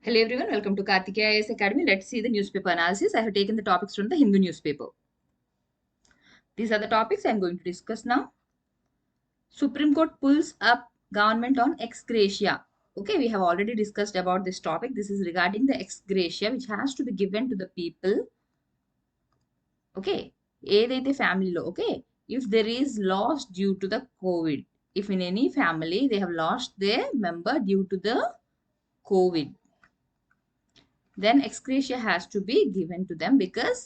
Hello everyone, welcome to Kartikeya IAS Academy. Let's see the newspaper analysis. I have taken the topics from the Hindu newspaper. These are the topics I am going to discuss now. Supreme Court pulls up government on ex gratia. Okay, we have already discussed about this topic. This is regarding the ex gratia which has to be given to the people. Okay, ఏదైతే ఫ్యామిలీలో okay, if there is loss due to the COVID, if in any family they have lost their member due to the COVID, then ex gratia has to be given to them because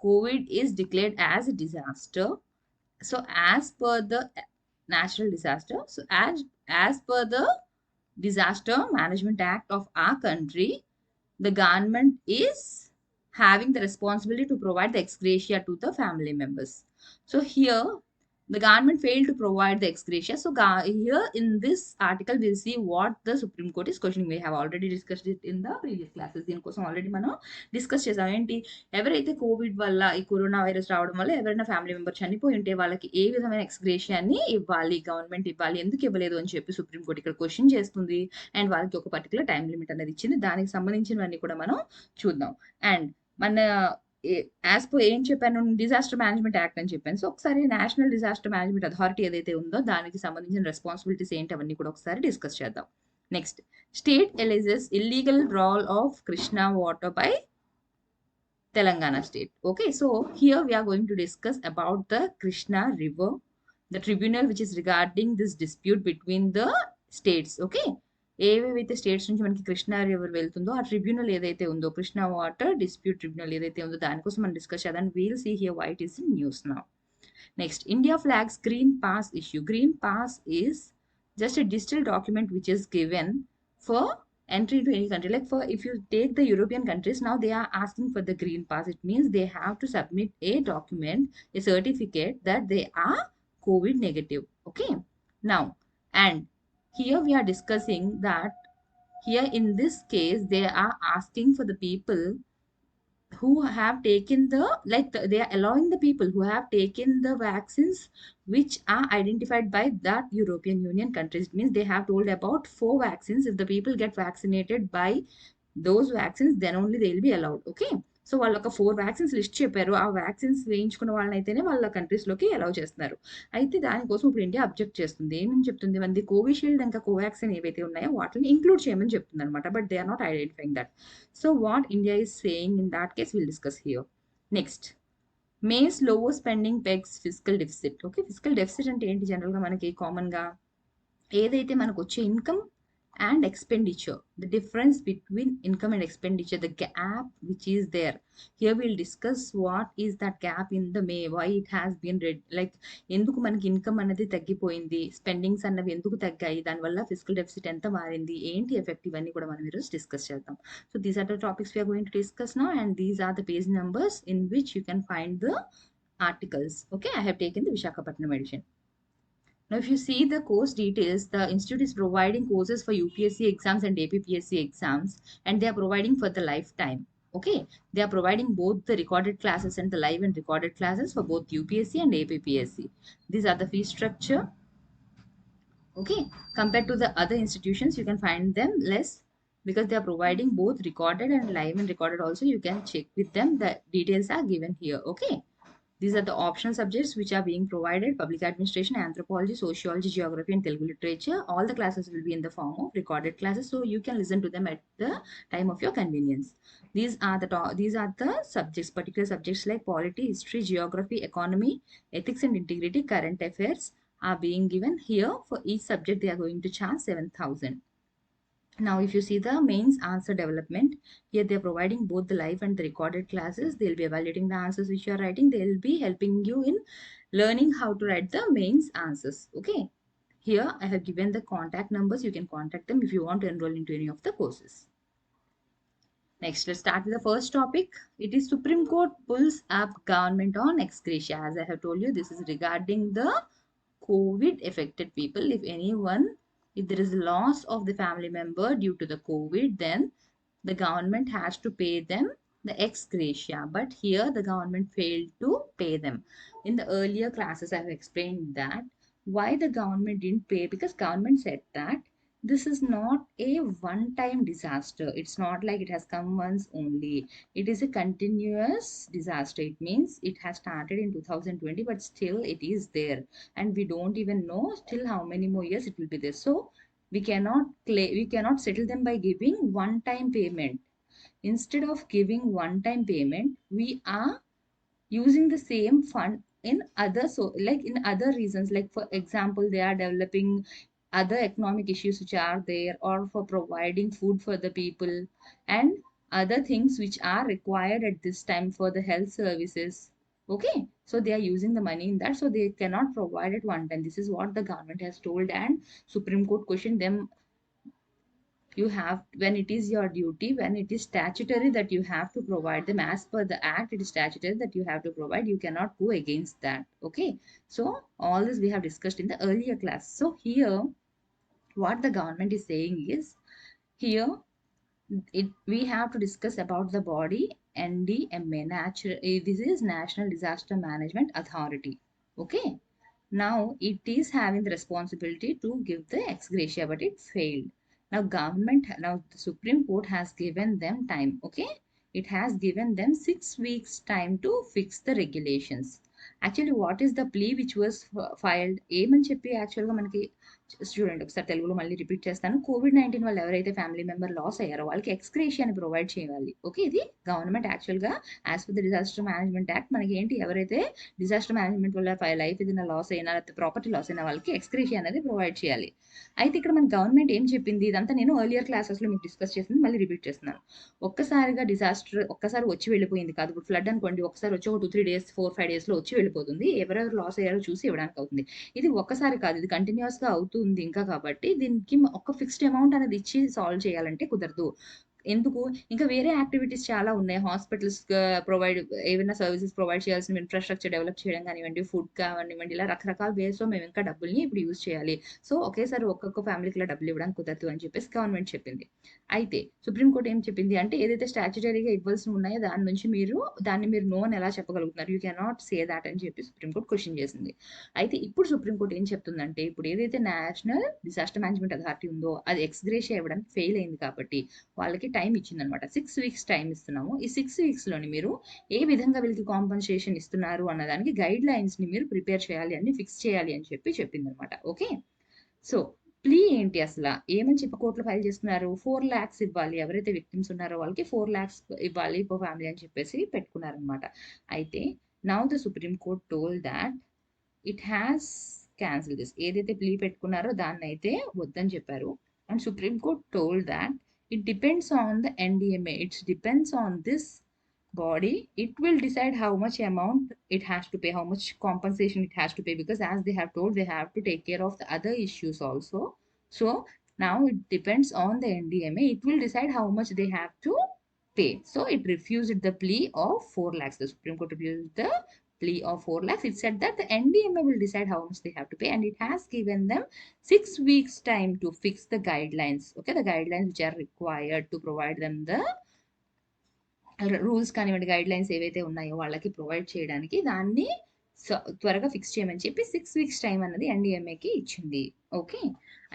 COVID is declared as a disaster. So, as per the natural disaster, so as per the Disaster Management Act of our country, the government is having the responsibility to provide the ex gratia to the family members. So here the government failed to provide the ex gratia. So here in this article we'll see what the Supreme Court is questioning. We have already discussed it in the previous classes. దీనికోసం already మనం discuss చేసాం. ఏంటి, ఎవరైతే Covid వల్ల ఈ corona virus రావడం వల్ల ఎవరైనా ఫ్యామిలీ మెంబర్ చనిపోయి ఉంటే వాళ్ళకి ఏ విధమైన ఎక్స్గ్రేషియాన్ని ఇవ్వాలి, గవర్నమెంట్ ఇవ్వాలి, ఎందుకు ఇవ్వలేదు అని చెప్పి సుప్రీం కోర్ట్ ఇక్కడ క్వశ్చన్ చేస్తుంది. అండ్ వాళ్ళకి ఒక పర్టికులర్ టైం లిమిట్ అనేది ఇచ్చింది. దానికి సంబంధించినవన్నీ కూడా మనం చూద్దాం. అండ్ మన యాజ్ పర్ ఏం చెప్పాను, డిజాస్టర్ మేనేజ్మెంట్ యాక్ట్ అని చెప్పాను. సో ఒకసారి నేషనల్ డిజాస్టర్ మేనేజ్మెంట్ అథారిటీ ఏదైతే ఉందో దానికి సంబంధించిన రెస్పాన్సిబిలిటీస్ ఏంటి అవన్నీ కూడా ఒకసారి డిస్కస్ చేద్దాం. Next, state alleges illegal drawal of Krishna water by Telangana state. Okay, so here we are going to discuss about the Krishna river, the tribunal which is regarding this dispute between the states. Okay, ఏవేవైతే states నుంచి మనకి Krishna river వెళ్తుందో ఆ tribunal ఏదైతే ఉందో, Krishna water dispute tribunal ఏదైతే ఉందో దానికోసం మనం డిస్కస్ చేద్దాం. We'll see here why it is in news now. Next, India flags green pass issue. Green pass is just a digital document which is given for entry to any country. Like for if you take the European countries, now they are asking for the green pass. It means they have to submit a document, a certificate that they are COVID negative. Okay, now, and here we are discussing that here in this case they are asking for the people who have taken they are allowing the people who have taken the vaccines which are identified by that European Union countries. It means they have told about 4 vaccines. If the people get vaccinated by those vaccines, then only they will be allowed. Okay, so వాళ్ళు ఒక 4 vaccines list చెప్పారు. ఆ vaccines వేయించుకున్న వాళ్ళనైతేనే వాళ్ళ కంట్రీస్లోకి allow చేస్తున్నారు. అయితే దానికోసం ఇప్పుడు ఇండియా అబ్జెక్ట్ చేస్తుంది. ఏమని చెప్తుంది, మనది కోవిషీల్డ్ ఇంకా కోవాక్సిన్ ఏవైతే ఉన్నాయో వాటిని ఇంక్లూడ్ చేయమని చెప్తుంది అనమాట. But they are not identifying that. So what India is saying in that case will discuss here. Next, మేస్ lower spending pegs physical deficit. Okay, physical deficit అంటే ఏంటి, జనరల్గా మనకి కామన్గా ఏదైతే మనకు వచ్చే income and expenditure, the difference between income and expenditure, the gap which is there. Here we'll discuss what is that gap in the May, why it has been read, like ఎందుకు మనకి ఇన్కమ్ అనేది తగ్గిపోయింది, spendings అన్నవి ఎందుకు తగ్గాయి, దానివల్ల physical deficit ఎంత మారింది, ఏంటి ఎఫెక్ట్, ఇవన్నీ కూడా మనం ఈరోజు డిస్కస్ చేద్దాం. So these are the topics we are going to discuss now and these are the page numbers in which you can find the articles. Okay, I have taken the Visakhapatnam edition. Now, if you see the course details, the institute is providing courses for UPSC exams and APPSC exams, and they are providing for the lifetime. Okay, they are providing both the recorded classes and the live and recorded classes for both UPSC and APPSC. These are the fee structure. Okay, compared to the other institutions, you can find them less because they are providing both recorded and live and recorded also. You can check with them. The details are given here. Okay. These are the optional subjects which are being provided: public administration, anthropology, sociology, geography, and Telugu literature. All the classes will be in the form of recorded classes, so you can listen to them at the time of your convenience. These are the subjects, particular subjects like polity, history, geography, economy, ethics and integrity, current affairs are being given here. For each subject, they are going to charge 7,000. Now, if you see the mains answer development, here they are providing both the live and the recorded classes. They'll be evaluating the answers which you are writing. They'll be helping you in learning how to write the mains answers. Okay. Here I have given the contact numbers. You can contact them if you want to enroll into any of the courses. Next, let's start with the first topic. It is Supreme Court pulls up government on ex gratia. As I have told you, this is regarding the COVID affected people. If there is loss of the family member due to the COVID, then the government has to pay them the ex gratia. But here the government failed to pay them. In the earlier classes, I have explained that why the government didn't pay, because government said that this is not a one-time disaster. It's not like it has come once only. It is a continuous disaster. It means it has started in 2020, but still it is there. And we don't even know still how many more years it will be there. So we cannot settle them by giving one-time payment. Instead of giving one-time payment, we are using the same fund in other, so like in other reasons, like for example they are developing other economic issues which are there, or for providing food for the people and other things which are required at this time for the health services. Okay, so they are using the money in that, so they cannot provide it one time. This is what the government has told, and Supreme Court questioned them. You have, when it is your duty, when it is statutory that you have to provide them as per the act, it is statutory that you have to provide, you cannot go against that. Okay, so all this we have discussed in the earlier class. So here what the government is saying is, here we have to discuss about the body. NDMA, this is National Disaster Management Authority. Okay, now it is having the responsibility to give the ex gratia, but it failed. Now the Supreme Court has given them time. Okay, it has given them 6 weeks time to fix the regulations. Actually, what is the plea which was filed? ఏమని చెప్పి యాక్చువల్గా మనకి చూడండి, ఒకసారి తెలుగులో మళ్ళీ repeat చేస్తాను. COVID-19 వల్ల ఎవరైతే ఫ్యామిలీ మెంబర్ లాస్ అయ్యారో వాళ్ళకి ఎక్స్గ్రేషియాని ప్రొవైడ్ చేయాలి. ఓకే, ఇది గవర్నమెంట్ యాక్చువల్గా as per the disaster management act మనకి ఏంటి, ఎవరైతే డిజాస్టర్ మేనేజ్మెంట్ వల్ల లైఫ్ ఏదైనా లాస్ అయినా లేకపోతే ప్రాపర్టీ లాస్ అయిన వాళ్ళకి ఎక్స్గ్రేషియా అనేది ప్రొవైడ్ చేయాలి. అయితే ఇక్కడ మన గవర్నమెంట్ ఏం చెప్పింది, ఇదంతా నేను ఎర్లియర్ క్లాసెస్లో మీకు డిస్కస్ చేసింది మళ్ళీ రిపీట్ చేస్తున్నాను. ఒక్కసారిగా డిజాస్టర్ ఒక్కసారి వచ్చి వెళ్ళిపోయింది కాదు. ఇప్పుడు ఫ్లడ్ అనుకోండి, ఒకసారి వచ్చి ఒక 2-3 డేస్ 4-5 డేస్లో వచ్చి వెళ్ళిపోతుంది. ఎవరెవరు లాస్ అయ్యారో చూసి ఇవ్వడానికి అవుతుంది. ఇది ఒక్కసారి కాదు, ఇది కంటిన్యూస్గా అవుతుంది ఇంకా. కాబట్టి దీనికి ఒక ఫిక్స్డ్ అమౌంట్ అనేది ఇచ్చి సాల్వ్ చేయాలంటే కుదరదు. ఎందుకు, ఇంకా వేరే యాక్టివిటీస్ చాలా ఉన్నాయి. హాస్పిటల్స్ ప్రొవైడ్, ఏమైనా సర్వీసెస్ ప్రొవైడ్ చేయాల్సిన ఇన్ఫ్రాస్ట్రక్చర్ డెవలప్ చేయడం కానివ్వండి, ఫుడ్ కానివ్వండి, ఇలా రకరకాల వేస్లో మేము ఇంకా డబ్బుల్ని ఇప్పుడు యూజ్ చేయాలి. సో ఒకేసారి ఒక్కొక్క ఫ్యామిలీకి ఇలా డబ్బులు ఇవ్వడానికి కుదరదు అని చెప్పేసి గవర్నమెంట్ చెప్పింది. అయితే సుప్రీంకోర్టు ఏం చెప్పింది అంటే, ఏదైతే స్టాచ్యుటరీగా ఇవ్వాల్సి ఉన్నాయో దాని నుంచి దాన్ని మీరు నో అని ఎలా చెప్పగలుగుతున్నారు, యూ కెనాట్ సే దాట్ అని చెప్పి సుప్రీంకోర్టు క్వశ్చన్ చేసింది. అయితే ఇప్పుడు సుప్రీంకోర్టు ఏం చెప్తుందంటే, ఇప్పుడు ఏదైతే నేషనల్ డిజాస్టర్ మేనేజ్మెంట్ అథారిటీ ఉందో అది ఎక్స్గ్రేషియా ఇవ్వడానికి ఫెయిల్ అయింది కాబట్టి వాళ్ళకి టైం ఇచ్చిందనమాట. 6 వీక్స్ టైం ఇస్తున్నాము. ఈ 6 వీక్స్లోని మీరు ఏ విధంగా వీళ్ళకి కాంపన్సేషన్ ఇస్తున్నారు అన్నదానికి గైడ్ లైన్స్ని మీరు ప్రిపేర్ చేయాలి అని, ఫిక్స్ చేయాలి అని చెప్పి చెప్పిందనమాట. ఓకే, సో ప్లీ ఏంటి అసలు, ఏమని చెప్పి కోర్టులో ఫైల్ చేస్తున్నారు, 4 lakhs ఇవ్వాలి, ఎవరైతే విక్టిమ్స్ ఉన్నారో వాళ్ళకి 4 lakhs ఇవ్వాలి పర్ ఫ్యామిలీ అని చెప్పేసి పెట్టుకున్నారనమాట. అయితే now the supreme court told that it has cancel this. ఏదైతే ప్లీ పెట్టుకున్నారో దాన్ని అయితే వద్దని చెప్పారు. And supreme court told that it depends on the NDMA. It depends on this body. It will decide how much amount it has to pay, how much compensation it has to pay, because as they have told, they have to take care of the other issues also. So now it depends on the NDMA. It will decide how much they have to pay. So it refused the plea of 4 lakhs. The Supreme Court refused the plea of 4 lakhs. It said that the NDMA will decide how much they have to pay, and it has given them 6 weeks time to fix the guidelines. Okay, the guidelines which are required to provide them the rules కానివ్వండి, guide lines ఏవైతే ఉన్నాయో వాళ్ళకి provide చేయడానికి దాన్ని త్వరగా fix చేయమని చెప్పి 6 weeks time అన్నది ఎన్డిఎంఏకి ఇచ్చింది. ఓకే,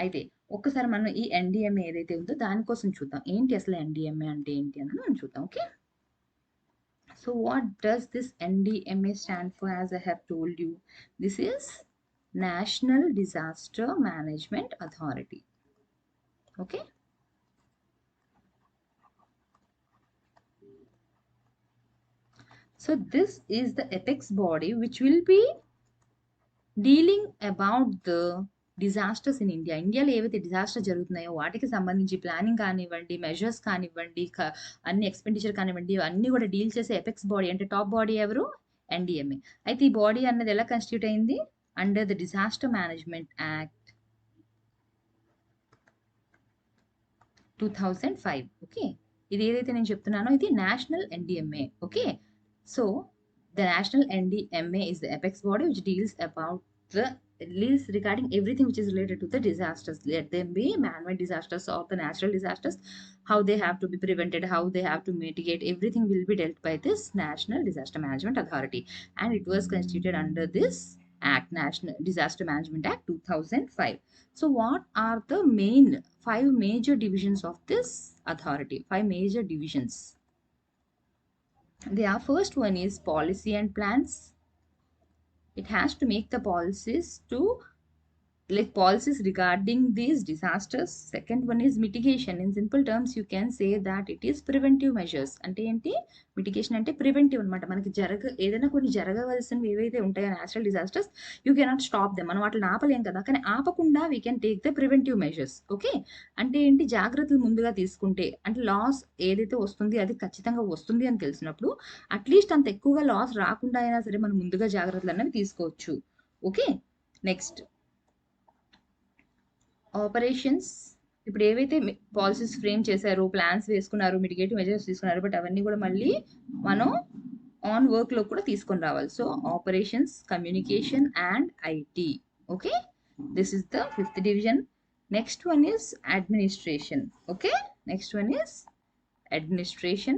అయితే ఒక్కసారి మనం ఈ ఎన్డిఎంఏ ఏదైతే ఉందో దానికోసం చూద్దాం, ఏంటి అసలు ఎన్డిఎంఏ అంటే ఏంటి అన్నది మనం చూద్దాం. Okay, so what does this NDMA stand for? As I have told you, this is National Disaster Management Authority. Okay, so this is the apex body which will be dealing about the disasters in India. ఇండియాలో ఏవైతే disaster జరుగుతున్నాయో వాటికి సంబంధించి planning కానివ్వండి, measures కానివ్వండి, అన్ని expenditure కానివ్వండి, అన్నీ కూడా డీల్ చేసే ఎపెక్స్ బాడీ అంటే టాప్ బాడీ ఎవరు, ఎన్డిఎంఏ. అయితే ఈ బాడీ అన్నది ఎలా కాన్స్టిట్యూట్ అయింది, under the disaster management act 2005. Okay, ఇది ఏదైతే నేను చెప్తున్నానో ఇది national NDMA. Okay, so the national NDMA is the apex body which deals about the deals regarding everything which is related to the disasters, let them be man-made disasters or the natural disasters, how they have to be prevented, how they have to mitigate, everything will be dealt by this National Disaster Management Authority, and it was constituted under this Act, National Disaster Management Act 2005. So what are the main 5 major divisions of this authority? 5 major divisions. The first one is policy and plans. It has to make the policies to policies regarding these disasters. Second one is mitigation. In simple terms, you can say that it is preventive measures. అంటే ఏంటి? Mitigation అంటే preventive అనమాట. మనకి ఏదైనా కొన్ని జరగవలసినవి ఏవైతే ఉంటాయో natural disasters, you cannot stop them. మనం వాటిని ఆపలేం కదా, కానీ ఆపకుండా we can take the preventive measures. Okay, అంటే ఏంటి? జాగ్రత్తలు ముందుగా తీసుకుంటే, అంటే లాస్ ఏదైతే వస్తుంది అది ఖచ్చితంగా వస్తుంది అని తెలిసినప్పుడు అట్లీస్ట్ అంత ఎక్కువగా లాస్ రాకుండా అయినా సరే మనం ముందుగా జాగ్రత్తలు అనేవి తీసుకోవచ్చు. Okay, next operations. ఇప్పుడు ఏవైతే పాలసీస్ ఫ్రేమ్ చేశారో, ప్లాన్స్ వేసుకున్నారు, మిటిగేటివ్ మెజర్స్ తీసుకున్నారు, బట్ అవన్నీ కూడా మళ్ళీ మనం ఆన్ వర్క్లో కూడా తీసుకొని రావాలి. So operations, communication and IT. Okay, this is the 5th division. Next one is administration. Okay, next one is administration.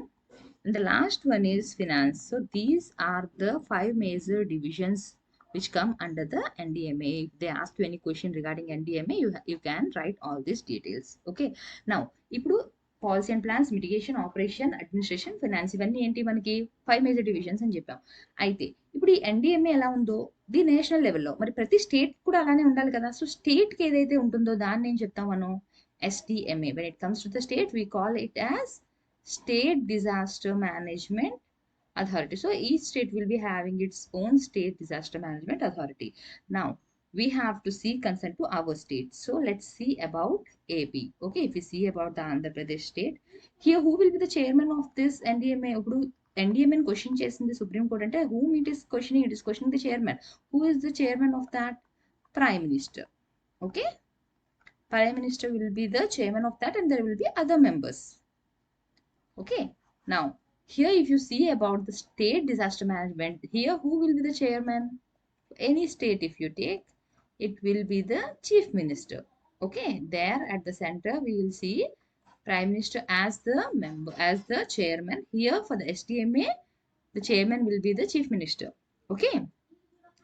And the last one is finance. So these are the 5 major divisions which come under the NDMA. If they ask you any question regarding NDMA, you can write all these details. Okay, now ఇప్పుడు policy and plans, mitigation, operation, administration, finance, ఇవన్నీ ఏంటి? మనకి 5 major divisions అని చెప్పాం. అయితే ఇప్పుడు ఈ NDMA ఎలా ఉందో ది నేషనల్ లెవెల్లో, మరి ప్రతి స్టేట్ కూడా అలానే ఉండాలి కదా. సో స్టేట్కి ఏదైతే ఉంటుందో దాన్ని ఏం చెప్తాం మనం? SDMA. When it comes to the state, we call it as State Disaster Management Authority. So each state will be having its own State Disaster Management Authority. Now we have to see concern to our state. So let's see about AP. Okay, if we see about the Andhra Pradesh state, here who will be the chairman of this NDMA? ఇప్పుడు NDMA question చేసింది supreme court అంటే whom it is questioning? It is questioning the chairman. Who is the chairman of that? Prime Minister. Okay, Prime Minister will be the chairman of that, and there will be other members. Okay, now here if you see about the state disaster management, here who will be the chairman? Any state if you take, it will be the chief minister. Okay, there at the center we will see Prime Minister as the member, as the chairman. Here for the SDMA, the chairman will be the chief minister. Okay,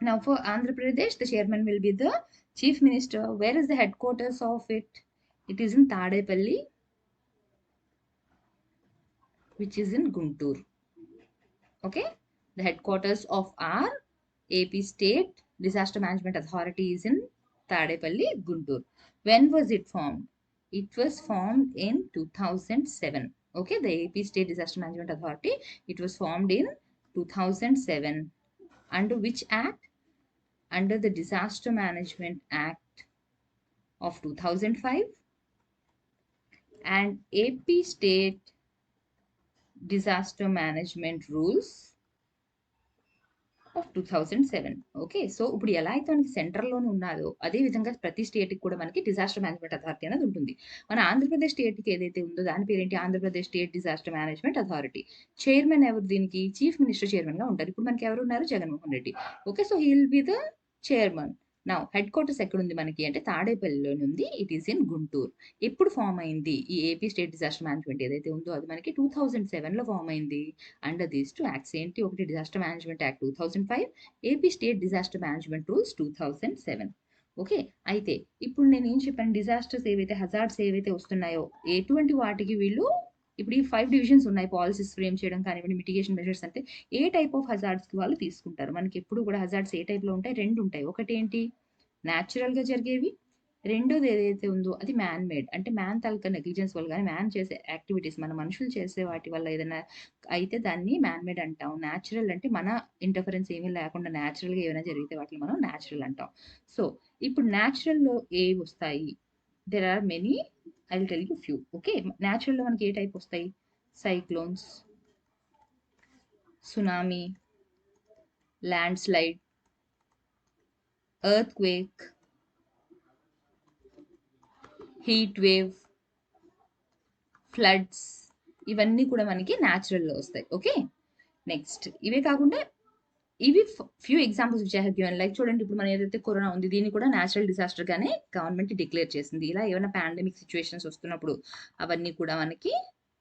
now for Andhra Pradesh, the chairman will be the chief minister. Where is the headquarters of it? It is in Tadepalli, which is in Guntur. Okay, the headquarters of our AP State Disaster Management Authority is in Tadepalli, Guntur. When was it formed? It was formed in 2007. Okay, the AP State Disaster Management Authority, it was formed in 2007. Under which act? Under the Disaster Management Act of 2005 and AP State Disaster Management Rules of 2007. Okay, so ఇప్పుడు ఎలా అయితే మనకి సెంట్రల్లోనే ఉన్నాదో అదే విధంగా ప్రతి స్టేట్కి కూడా మనకి డిజాస్టర్ మేనేజ్మెంట్ అథారిటీ అనేది ఉంటుంది. మన ఆంధ్రప్రదేశ్ స్టేట్కి ఏదైతే ఉందో దాని పేరేంటి? Andhra Pradesh state disaster management authority. Chairman ఎవరు దీనికి? చీఫ్ మినిస్టర్ చైర్మన్గా ఉంటారు. ఇప్పుడు మనకి ఎవరు ఉన్నారు? Jaganmohan Reddy. Okay, so he will be the chairman. నా హెడ్ క్వార్టర్స్ ఎక్కడుంది మనకి అంటే తాడేపల్లిలో ఉంది. It is in Guntur. ఎప్పుడు ఫామ్ అయింది ఈ ఏపీ స్టేట్ డిజాస్టర్ మేనేజ్మెంట్ ఏదైతే ఉందో అది మనకి 2007లో ఫామ్ అయింది. అండర్ దీస్ 2 యాక్ట్స్ ఏంటి? ఒకటి disaster management act 2005, AP state disaster management rules 2007. Okay, అయితే ఇప్పుడు నేను ఏం చెప్పాను? డిజాస్టర్స్ ఏవైతే, హజార్డ్స్ ఏవైతే వస్తున్నాయో ఎటువంటి వాటికి వీళ్ళు ఇప్పుడు ఈ 5 డివిజన్స్ ఉన్నాయి. పాలసీస్ ఫ్రేమ్ చేయడం కానివ్వండి, మిటిగేషన్ మెజర్స్ అంటే ఏ టైప్ ఆఫ్ హజార్డ్స్కి వాళ్ళు తీసుకుంటారు. మనకి ఎప్పుడు కూడా హజార్డ్స్ ఏ టైప్లో ఉంటాయి? 2 ఉంటాయి. ఒకటి ఏంటి? న్యాచురల్గా జరిగేవి. రెండోది ఏదైతే ఉందో అది మ్యాన్ మేడ్, అంటే మ్యాన్ తాలూకా నెగ్లిజెన్స్ వల్ల కానీ మ్యాన్ చేసే యాక్టివిటీస్, మన మనుషులు చేసే వాటి వల్ల ఏదైనా అయితే దాన్ని మ్యాన్ మేడ్ అంటాం. న్యాచురల్ అంటే మన ఇంటర్ఫరెన్స్ ఏమీ లేకుండా న్యాచురల్గా ఏమైనా జరిగితే వాటిని మనం న్యాచురల్ అంటాం. సో ఇప్పుడు న్యాచురల్లో ఏవి వస్తాయి? There are many, I will tell you few. Okay, న్యాచురల్లో మనకి ఏ టైప్ వస్తాయి? Cyclones, tsunami, landslide, earthquake, heat wave, floods, ఇవన్నీ కూడా మనకి న్యాచురల్లో వస్తాయి. ఓకే, నెక్స్ట్ ఇవే కాకుండా ఇవి few examples which I have given. Like చూడండి, ఇప్పుడు మన ఏదైతే కరోనా ఉంది దీన్ని కూడా న్యాచురల్ డిజాస్టర్గానే గవర్నమెంట్ డిక్లేర్ చేసింది. ఇలా ఏమైనా పాండమిక్ సిచ్యువేషన్స్ వస్తున్నప్పుడు అవన్నీ కూడా మనకి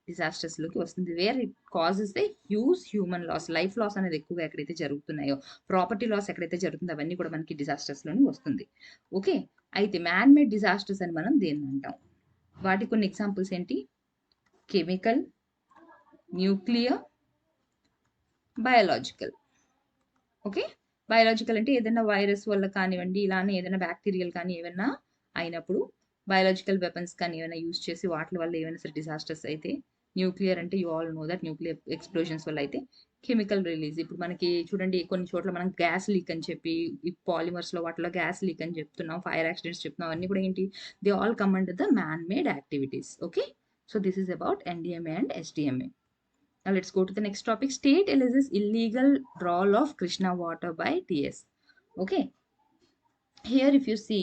డిజాస్టర్స్ లోకి వస్తుంది, where it causes the huge human loss, life loss అనేది ఎక్కువగా ఎక్కడైతే జరుగుతున్నాయో, ప్రాపర్టీ లాస్ ఎక్కడైతే జరుగుతుందో అవన్నీ కూడా మనకి డిజాస్టర్స్ లోని వస్తుంది. ఓకే, అయితే మ్యాన్ మేడ్ డిజాస్టర్స్ అని మనం దేన్ని అంటాం? వాటి కొన్ని ఎగ్జాంపుల్స్ ఏంటి? Chemical, nuclear, biological. Okay, biological అంటే ఏదైనా వైరస్ వల్ల కానివ్వండి, ఇలానే ఏదైనా బ్యాక్టీరియల్ కానీ ఏమైనా అయినప్పుడు బయాలజికల్ వెపన్స్ కానీ ఏమైనా యూజ్ చేసి వాటి వల్ల ఏమైనా సరే డిజాస్టర్స్ అయితే. న్యూక్లియర్ అంటే you all know that nuclear explosions వల్ల అయితే. కెమికల్ రిలీజ్, ఇప్పుడు మనకి చూడండి కొన్ని చోట్ల మనం గ్యాస్ లీక్ అని చెప్పి ఈ పాలిమర్స్లో వాటిలో గ్యాస్ లీక్ అని చెప్తున్నాం, ఫైర్ యాక్సిడెంట్స్ చెప్తున్నాం, అన్నీ కూడా ఏంటి? They all come under the man made activities. Okay, so this is about NDMA and SDMA. Now let's go to the next topic. State alleges illegal drawal of Krishna water by TS. Okay, here if you see,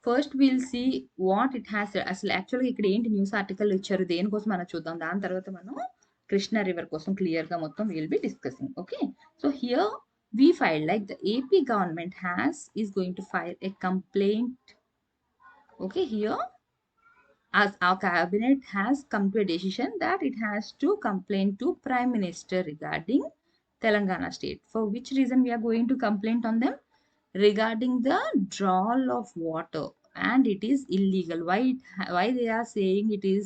first we'll see what it has. అసలు యాక్చువల్గా ఇక్కడ ఏంటి news article ఇచ్చారు, దేనికోసం మనం చూద్దాం. దాని తర్వాత మనం కృష్ణా రివర్ కోసం క్లియర్గా మొత్తం will be discussing. Okay, so here we filed, like the AP government is going to file a complaint. Okay, here as our cabinet has come to a decision that it has to complain to Prime Minister regarding Telangana state. For which reason we are going to complain on them? Regarding the drawal of water, and it is illegal. Why they are saying it is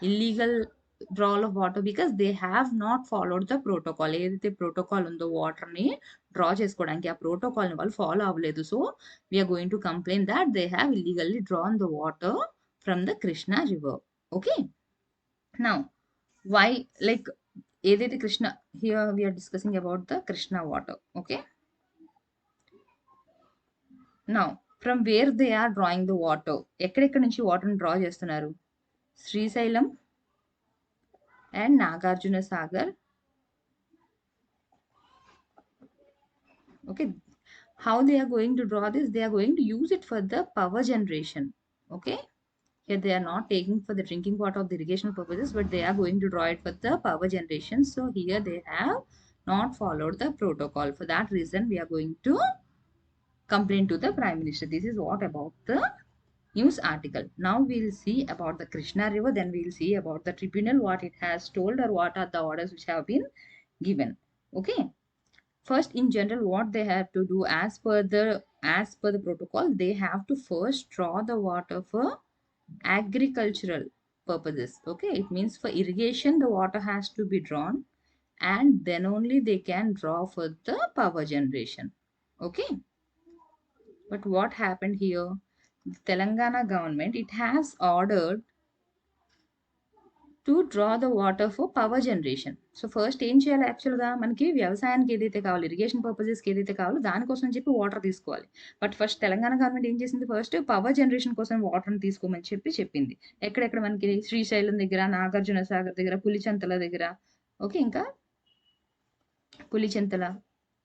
illegal drawal of water? Because they have not followed the protocol. ఏదైతే protocol ఉందో water ని draw చేసుకోవడానికి, ఆ protocol ని వాళ్ళు follow అవ్వలేదు. So we are going to complain that they have illegally drawn the water from the Krishna river. Okay, now why, like ఏదైతే Krishna, here we are discussing about the Krishna water. Okay, now from where they are drawing the water, ఎక్కడెక్కడ నుంచి water draw చేస్తున్నారు? Srisailam and Nagarjuna Sagar. Okay, how they are going to draw this? They are going to use it for the power generation. Okay, here they are not taking for the drinking water of the irrigation purposes, but they are going to draw it for the power generation. So here they have not followed the protocol. For that reason we are going to complain to the Prime Minister. This is what about the news article. Now we will see about the Krishna river, then we will see about the tribunal, what it has told or what are the orders which have been given. Okay, first in general what they have to do as per the protocol, they have to first draw the water for agricultural purposes. Okay, it means for irrigation the water has to be drawn, and then only they can draw for the power generation. Okay, but what happened here? The Telangana government, it has ordered to draw the water for power generation. So first ఏం చేయాలి? యాక్చువల్గా మనకి వ్యవసాయానికి ఏదైతే కావాలి, irrigation పర్పసెస్కి ఏదైతే కావాలో దానికోసం చెప్పి వాటర్ తీసుకోవాలి. బట్ ఫస్ట్ తెలంగాణ గవర్నమెంట్ ఏం చేసింది? ఫస్ట్ పవర్ జనరేషన్ కోసం వాటర్ని తీసుకోమని చెప్పింది. ఎక్కడెక్కడ మనకి శ్రీశైలం దగ్గర, నాగార్జున సాగర్ దగ్గర, పులిచెంతల దగ్గర, ఓకే, ఇంకా పులిచెంతల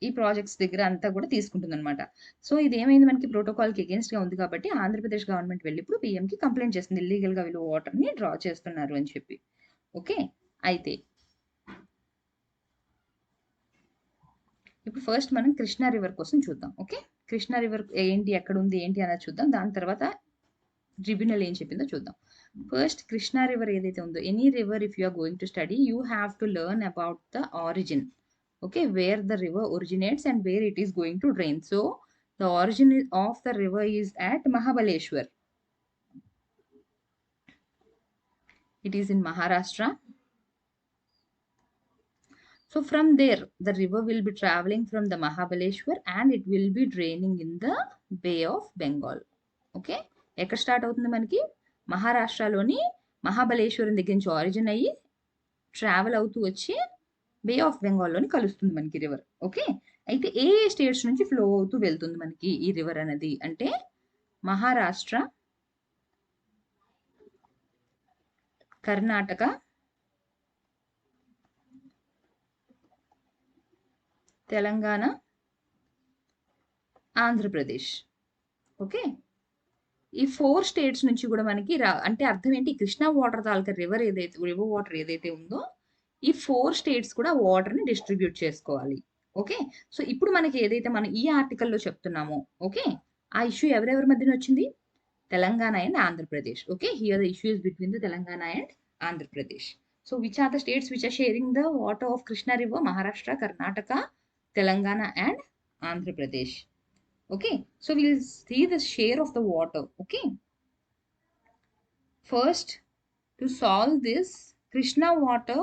ఈ ప్రాజెక్ట్స్ దగ్గర అంతా కూడా తీసుకుంటుంది అనమాట. సో ఇది ఏమైంది? మనకి ప్రోటోకాల్కి అగేన్స్ట్గా ఉంది కాబట్టి ఆంధ్రప్రదేశ్ గవర్నమెంట్ వెళ్ళి ఇప్పుడు పిఎంకి కంప్లైంట్ చేస్తుంది, ఇల్లీగల్గా వీళ్ళు వాటర్ని డ్రా చేస్తున్నారు అని చెప్పి. ఓకే, అయితే ఇప్పుడు ఫస్ట్ మనం కృష్ణా రివర్ కోసం చూద్దాం. ఓకే, కృష్ణా రివర్ ఏంటి, ఎక్కడ ఉంది, ఏంటి అనేది చూద్దాం. దాని తర్వాత ట్రిబ్యునల్ ఏం చెప్పిందో చూద్దాం. ఫస్ట్ కృష్ణా రివర్ ఏదైతే ఉందో, any river if you are going to study, you have to learn about the origin. Okay, where the river originates and where it is going to drain. So the origin of the river is at Mahabaleshwar. It is in Maharashtra. So from there the river will be traveling from the Mahabaleshwar and it will be draining in the Bay of Bengal. Okay, ఎక్కడ start అవుతుంది మనకి? మహారాష్ట్రలోని మహాబలేశ్వరం దగ్గర నుంచి origin అయ్యి travel అవుతూ వచ్చి బే of బెంగాల్లోని కలుస్తుంది మనకి రివర్. ఓకే, అయితే ఏ స్టేట్స్ నుంచి ఫ్లో అవుతూ వెళ్తుంది మనకి ఈ రివర్ అనేది అంటే మహారాష్ట్ర, కర్ణాటక, తెలంగాణ, ఆంధ్రప్రదేశ్. ఓకే, ఈ 4 స్టేట్స్ నుంచి కూడా మనకి అంటే అర్థం ఏంటి? కృష్ణా వాటర్ తాలూకా రివర్ వాటర్ ఏదైతే ఉందో ఈ 4 స్టేట్స్ కూడా వాటర్ని డిస్ట్రిబ్యూట్ చేసుకోవాలి. ఓకే, సో ఇప్పుడు మనకి ఏదైతే మనం ఈ ఆర్టికల్లో చెప్తున్నామో, ఓకే, ఆ ఇష్యూ ఎవరెవరి మధ్యన వచ్చింది? Telangana and Andhra Pradesh. Okay, here the issue is between the Telangana and Andhra Pradesh. So which are the states which are sharing the water of Krishna River? Maharashtra, Karnataka, Telangana and Andhra Pradesh. Okay, so we'll see the share of the water. Okay, first to solve this Krishna water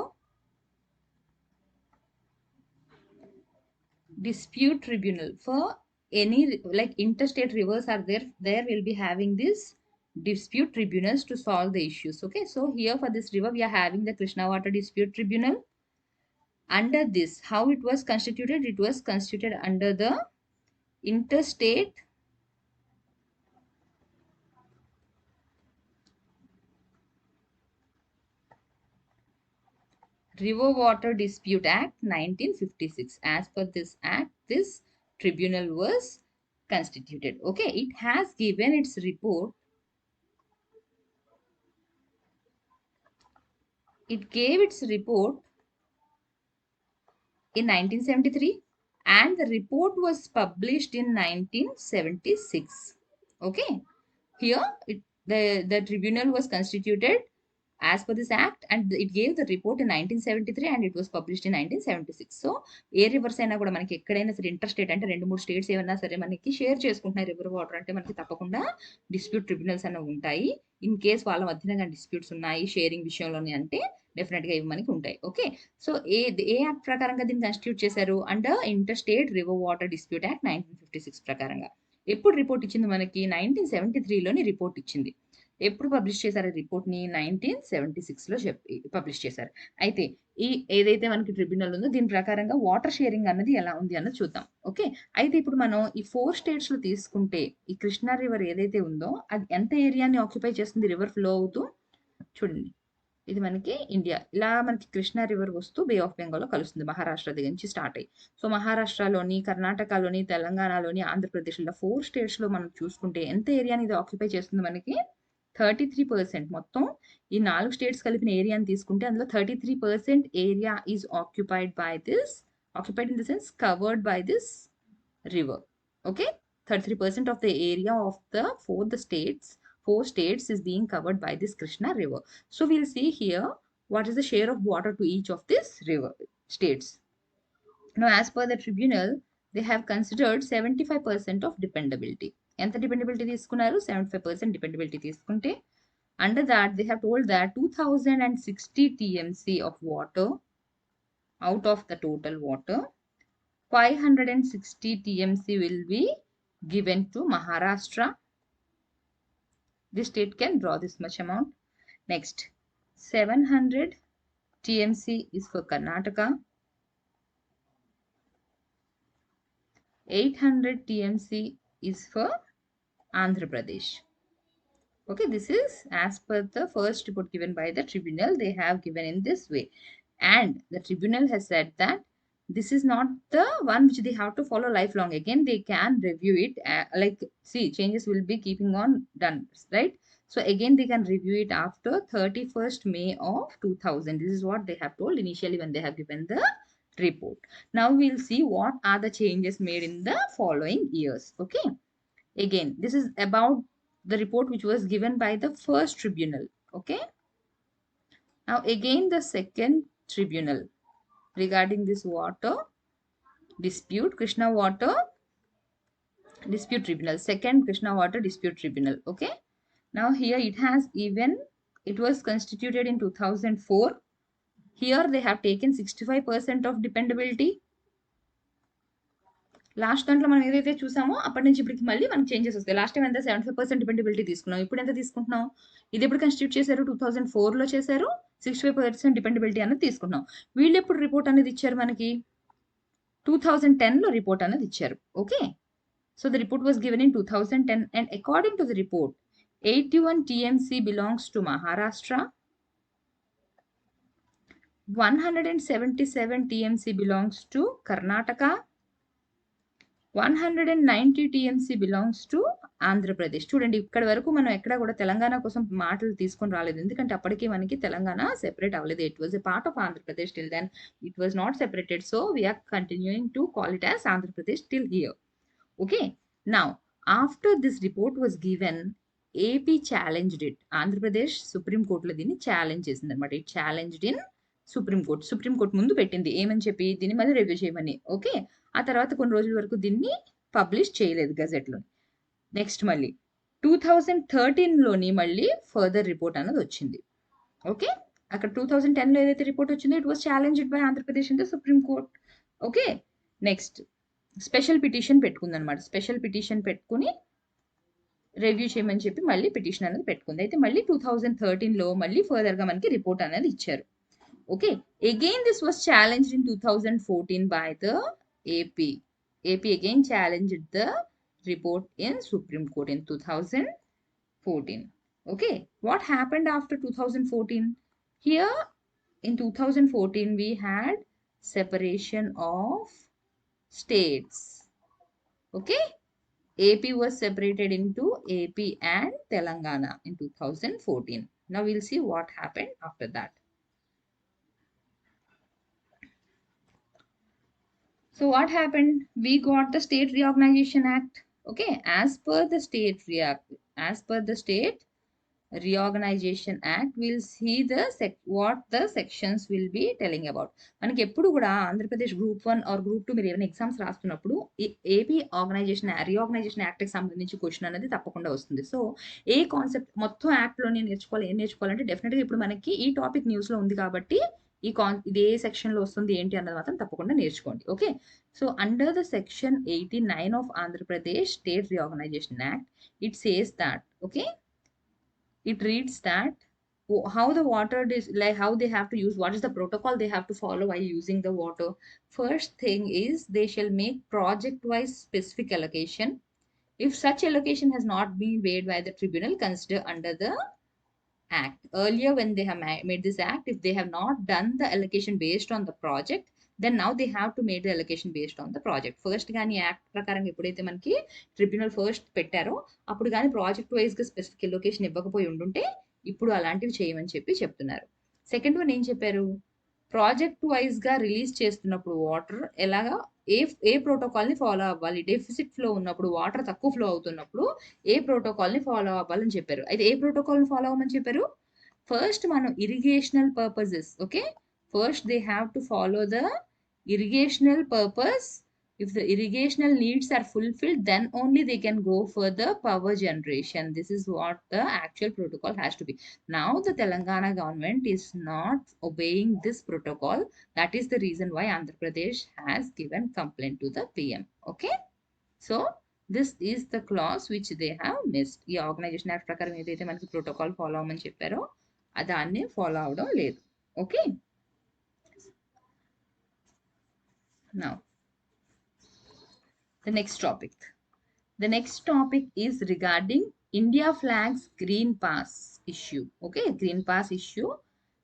dispute tribunal, for any like interstate rivers are there will be having this dispute tribunals to solve the issues. Okay, so here for this river we are having the Krishna water dispute tribunal. Under this, how it was constituted? It was constituted under the interstate River Water Dispute Act 1956. As per this act, this tribunal was constituted. Okay, it has given its report. It gave its report in 1973 and the report was published in 1976. Okay, here the tribunal was constituted as per this act and it gave the report in 1973 and it was published in 1976. So A reverse అయినా కూడా మనకి ఎక్కడైనా సరే inter state అంటే 2-3 states ఏమన్నా సరే మనకి share చేసుకుంటున్నాయి రివర్ వాటర్ అంటే మనకి తప్పకుండా డిస్ప్యూట్ ట్రిబ్యునల్స్ అనేవి ఉంటాయి. ఇన్ కేస్ వాళ్ళ మధ్యన కానీ డిస్ప్యూట్స్ ఉన్నాయి షేరింగ్ విషయంలోనే అంటే డెఫినెట్ గా ఇవి మనకి ఉంటాయి. ఓకే, సో ఏ యాక్ట్ ప్రకారంగా దీన్ని కన్స్టిట్యూట్ చేశారు? Under inter state river water dispute act 1956 ప్రకారంగా. ఎప్పుడు రిపోర్ట్ ఇచ్చింది మనకి? 1973లోని రిపోర్ట్ ఇచ్చింది. ఎప్పుడు పబ్లిష్ చేశారు రిపోర్ట్ ని? 1976లో పబ్లిష్ చేశారు. అయితే ఈ ఏదైతే మనకి ట్రిబ్యునల్ ఉందో దీని ప్రకారంగా వాటర్ షేరింగ్ అన్నది ఎలా ఉంది అన్నది చూద్దాం. ఓకే, అయితే ఇప్పుడు మనం ఈ 4 స్టేట్స్ లో తీసుకుంటే ఈ కృష్ణా రివర్ ఏదైతే ఉందో అది ఎంత ఏరియాని ఆక్యుపై చేస్తుంది రివర్ ఫ్లో అవుతూ? చూడండి, ఇది మనకి ఇండియా ఇలా మనకి కృష్ణా రివర్ వస్తూ బే ఆఫ్ బెంగాల్లో కలుస్తుంది మహారాష్ట్ర దగ్గర నుంచి స్టార్ట్ అయ్యి. సో మహారాష్ట్రలోని, కర్ణాటకలోని, తెలంగాణలోని, ఆంధ్రప్రదేశ్లో 4 స్టేట్స్ లో మనం చూసుకుంటే ఎంత ఏరియాని ఇది ఆక్యుపై చేస్తుంది మనకి? 33%. మొత్తం ఈ 4 స్టేట్స్ కలిపిన ఏరియాని తీసుకుంటే అందులో 33% area is occupied by this, occupied in the sense covered by this river. Okay, 33% of the area of the four states is being covered by this Krishna river. So we'll see here what is the share of water to each of these river states. Now as per the tribunal, they have considered 75% of dependability. ఎంత dependability తీసుకున్నారు? 75% dependability తీసుకుంటే under that they have told that 2060 TMC of water out of the total water, 560 TMC will be given to Maharashtra. This state can draw this much amount. Next, 700 TMC is for Karnataka, 800 TMC is for Andhra Pradesh. Okay, this is as per the first report given by the tribunal. They have given in this way. And the tribunal has said that this is not the one which they have to follow lifelong. Again, they can review it. Like, see, changes will be keeping on done, right? So again, they can review it after 31st May of 2000. This is what they have told initially when they have given the report. Now we'll see what are the changes made in the following years. Okay, again, this is about the report which was given by the first tribunal. Okay, now again the second tribunal regarding this water dispute, Krishna water dispute tribunal, second Krishna water dispute tribunal. Okay, now here it has even, it was constituted in 2004. Here they have taken 65% of dependability. Last దాంట్లో మనం ఏదైతే చూసామో అప్పటి నుంచి ఇప్పటికి మళ్ళీ మనకి changes వస్తాయి. Last time ఎంత 75% డిపెండబిలిటీ తీసుకున్నాం, ఇప్పుడు ఎంత తీసుకుంటున్నాం? ఇది ఎప్పుడు కన్స్టిట్యూట్ చేశారు? 2004లో చేశారు. 65% డిపెండబిలిటీ అనేది తీసుకున్నాం. వీళ్ళు ఎప్పుడు రిపోర్ట్ అనేది ఇచ్చారు మనకి? 2010లో రిపోర్ట్ అనేది ఇచ్చారు. Okay, so the report was given in 2010 and according to the report 81 TMC belongs to Maharashtra, 177 TMC belongs to Karnataka, 190 TMC belongs to Andhra Pradesh. చూడండి, ఇక్కడ వరకు మనం ఎక్కడ కూడా తెలంగాణ కోసం మాటలు తీసుకొని రాలేదు, ఎందుకంటే అప్పటికే మనకి తెలంగాణ సెపరేట్ అవ్వలేదు. It was a part of Andhra Pradesh till then, it was not separated. So we are continuing to call it as Andhra Pradesh till here. Okay, now after this report was given, AP challenged it. Andhra Pradesh supreme కోర్టులో దీన్ని challenge చేసింది అనమాట. It challenged in supreme court. Supreme court ముందు పెట్టింది ఏమని చెప్పి, దీన్ని మళ్ళీ రివ్యూ చేయమని. ఓకే, ఆ తర్వాత కొన్ని రోజుల వరకు దీన్ని పబ్లిష్ చేయలేదు గజెట్లో. నెక్స్ట్ మళ్ళీ 2013లోని మళ్ళీ ఫర్దర్ రిపోర్ట్ అన్నది వచ్చింది. ఓకే, అక్కడ 2010లో ఏదైతే రిపోర్ట్ వచ్చిందో it was challenged by Andhra Pradesh in the supreme court. Okay, next special petition పెట్టుకుందనమాట. Special petition పెట్టుకుని రివ్యూ చేయమని చెప్పి మళ్ళీ పిటిషన్ అనేది పెట్టుకుంది. అయితే మళ్ళీ 2013లో మళ్ళీ ఫర్దర్గా మనకి రిపోర్ట్ అనేది ఇచ్చారు. Okay, again this was challenged in 2014 by the AP. AP again challenged the report in Supreme Court in 2014. Okay, what happened after 2014? Here in 2014 we had separation of states. Okay, AP was separated into AP and Telangana in 2014. Now we'll see what happened after that. So what happened? We got the State Reorganization Act. Okay, as per the State Reorganization Act, we'll see what the sections will be telling about. మనకి ఎప్పుడు కూడా Andhra Pradesh group 1 are group 2 మీరు ఏమైనా exams రాస్తున్నప్పుడు AP reorganisation యాక్ట్కి సంబంధించి question అనేది తప్పకుండా వస్తుంది. సో ఏ కాన్సెప్ట్ మొత్తం యాక్ట్లోనే నేర్చుకోవాలి, ఏం నేర్చుకోవాలంటే డెఫినెట్గా ఇప్పుడు మనకి ఈ టాపిక్ న్యూస్లో ఉంది కాబట్టి ఇది ఏ సెక్షన్లో వస్తుంది ఏంటి అన్నది మాత్రం తప్పకుండా నేర్చుకోండి. Okay, so under the section 89 of Andhra Pradesh state reorganisation act, it says that, okay, it reads that how the water is, like how they have to use, what is the protocol they have to follow while using the water. First thing is they shall make project wise specific allocation. If such allocation has not been made by the tribunal, consider under the act. Earlier when they have made this act, if they have not done the allocation based on the project, then now they have to make the allocation based on the project. First గాని act ప్రకారం ఎప్పుడైతే మనకి tribunal first పెట్టారో అప్పుడు కానీ project వైజ్గా specific allocation ఇవ్వకపోయి ఉండుంటే ఇప్పుడు అలాంటివి చేయమని చెప్పి చెప్తున్నారు. సెకండ్ వన్ ఏం చెప్పారు, ప్రాజెక్ట్ వైజ్గా రిలీజ్ చేస్తున్నప్పుడు వాటర్ ఎలాగా ఏ ప్రోటోకాల్ని ఫాలో అవ్వాలి, డెఫిసిట్ ఫ్లో ఉన్నప్పుడు వాటర్ తక్కువ ఫ్లో అవుతున్నప్పుడు ఏ ప్రోటోకాల్ని ఫాలో అవ్వాలని చెప్పారు. అయితే ఏ ప్రోటోకాల్ని ఫాలో అవ్వమని చెప్పారు, ఫస్ట్ మనం irrigational purposes. Okay, first they have to follow the irrigational purpose. If the irrigational needs are fulfilled, then only they can go for the power generation. This is what the actual protocol has to be. Now the Telangana government is not obeying this protocol. That is the reason why Andhra Pradesh has given complaint to the PM. Okay, so this is the clause which they have missed. ఈ organisation act ప్రకారం ఏదైతే మనకి protocol follow అవ్వమని చెప్పారో దాన్ని follow అవడం లేదు. Okay, now the next topic. The next topic is regarding India flag's green pass issue. Okay, green pass issue.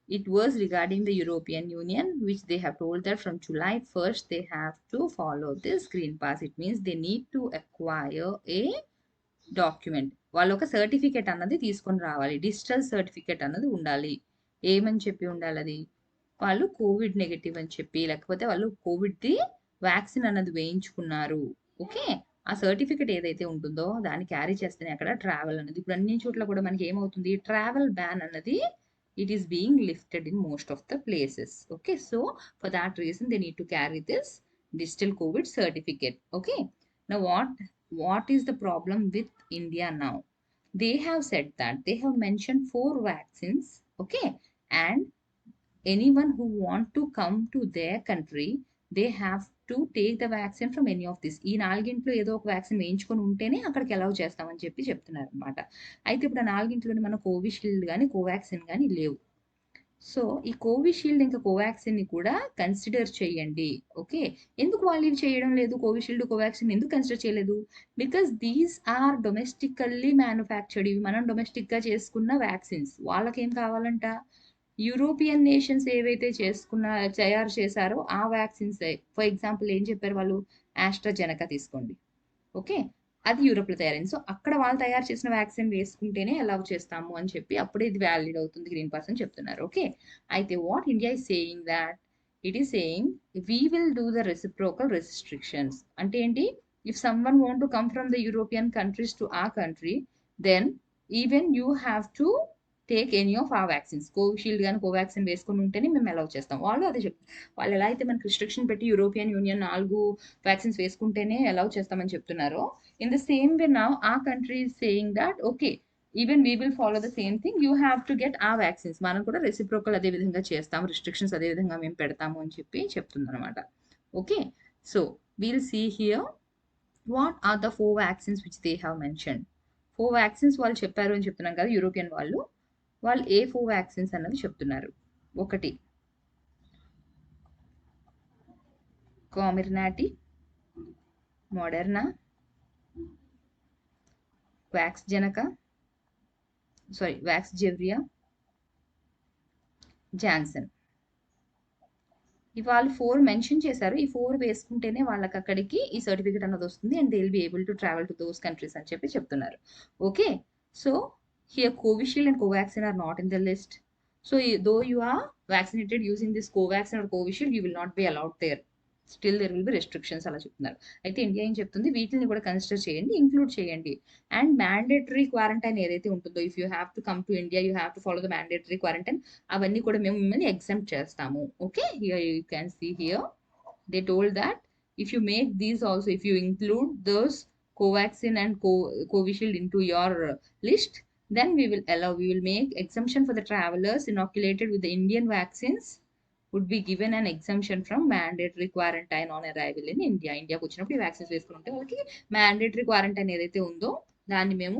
It was regarding the European Union, which they have told that from July 1st they have to follow this green pass. It means they need to acquire a document. వాళ్ళు ఒక certificate అన్నది తీసుకొని రావాలి, digital certificate అన్నది ఉండాలి. ఏమని చెప్పి ఉండాలి అది, వాళ్ళు కోవిడ్ నెగటివ్ అని చెప్పి, లేకపోతే వాళ్ళు కోవిడ్ది వ్యాక్సిన్ అన్నది వేయించుకున్నారు. ఓకే, ఆ సర్టిఫికేట్ ఏదైతే ఉంటుందో దాన్ని క్యారీ చేస్తేనే అక్కడ ట్రావెల్ అన్నది. ఇప్పుడు అన్ని చోట్ల కూడా మనకి ఏమవుతుంది, ట్రావెల్ బ్యాన్ అన్నది it is being lifted in most of the places. Okay, so for that reason they need to carry this digital COVID certificate. Okay, now what is the problem with India now? They have said that they have mentioned 4 vaccines. Okay, and anyone who want to come to their country, they have to take the vaccine from any of this. ఈ 4గింట్లో ఏదో ఒక vaccine వేయించుకొని ఉంటేనే అక్కడికి allow చేస్తామని చెప్పి చెప్తున్నారు అనమాట. అయితే ఇప్పుడు ఆ 4గింట్లోనే మన కోవిషీల్డ్ కానీ కోవాక్సిన్ కానీ లేవు. సో ఈ కోవిషీల్డ్ ఇంకా కోవాక్సిన్ని కూడా కన్సిడర్ చేయండి. ఓకే, ఎందుకు వాళ్ళు ఇవి చేయడం లేదు, కోవిషీల్డ్ కోవాక్సిన్ ఎందుకు కన్సిడర్ చేయలేదు, because these are domestically manufactured. ఇవి మనం డొమెస్టిక్గా చేసుకున్న వ్యాక్సిన్స్. వాళ్ళకేం కావాలంట, యూరోపియన్ నేషన్స్ ఏవైతే తయారు చేశారో ఆ వ్యాక్సిన్స్. ఫర్ ఎగ్జాంపుల్ ఏం చెప్పారు వాళ్ళు, ఆస్ట్రాజెనకా తీసుకోండి. ఓకే, అది యూరోప్లో తయారైంది. సో అక్కడ వాళ్ళు తయారు చేసిన వ్యాక్సిన్ వేసుకుంటేనే అలౌ చేస్తాము అని చెప్పి అప్పుడే ఇది వ్యాలిడ్ అవుతుంది గ్రీన్ పాస్ అని చెప్తున్నారు. ఓకే, అయితే what India is saying that it is saying we will do the reciprocal restrictions. అంటే ఏంటి, if someone want to come from the European countries to ఆ country, then even you have to take any of ఆ vaccines. Covishield కానీ కోవాక్సిన్ వేసుకొని ఉంటేనే మేము allow చేస్తాం. వాళ్ళు అదే చెప్తారు. వాళ్ళు ఎలా అయితే మనకి రిస్ట్రిక్షన్ పెట్టి యూరోపియన్ యూనియన్ 4 వ్యాక్సిన్స్ వేసుకుంటేనే అలౌ చేస్తామని చెప్తున్నారో, in the same way now ఆ country is saying that okay, even we will follow the same thing, you have to get ఆ వ్యాక్సిన్స్. మనం కూడా రెసిప్రోకల్ అదే విధంగా చేస్తాము, రిస్ట్రిక్షన్స్ అదే విధంగా మేము పెడతాము అని చెప్పి చెప్తుందన్నమాట. Okay, so we'll see here what are the 4 vaccines which they have mention. 4 vaccines వాళ్ళు చెప్పారు అని చెప్తున్నాం కదా యూరోపియన్ వాళ్ళు. వాళ్ళు ఏ 4 వ్యాక్సిన్స్ అన్నది చెప్తున్నారు. ఒకటి కామిర్నాటి, మోడెర్నా, వ్యాక్స్జెవియా, జాన్సన్. వాళ్ళు 4 మెన్షన్ చేశారు. ఈ 4 వేసుకుంటేనే వాళ్ళకి అక్కడికి ఈ సర్టిఫికేట్ అన్నది వస్తుంది and they will be able to travel to those countries అని చెప్పి చెప్తున్నారు. Okay, so here Covishield and Covaxin are not in the list. So though you are vaccinated using this Covaxin or Covishield, you will not be allowed there. Still there will be restrictions అలా చెప్తున్నారు. అయితే India ఏం చెప్తుంది, వీటిని కూడా కన్సిడర్ చేయండి, ఇంక్లూడ్ చేయండి. And mandatory quarantine ఏదైతే ఉంటుందో, if you have to come to India you have to follow the mandatory quarantine, అవన్నీ కూడా మేము మిమ్మల్ని ఎగ్జామ్ట్ చేస్తాము. Okay, here you can see here they told that if you make these also, if you include those Covaxin and Covishield into your list, then we will make exemption for the travelers inoculated with the Indian vaccines would be given an exemption from mandatory quarantine on arrival in India. ఇండియాకి వచ్చినప్పుడు ఈ vaccines వేసుకుంటే వాళ్ళకి mandatory quarantine ఏదైతే ఉందో దాన్ని మేము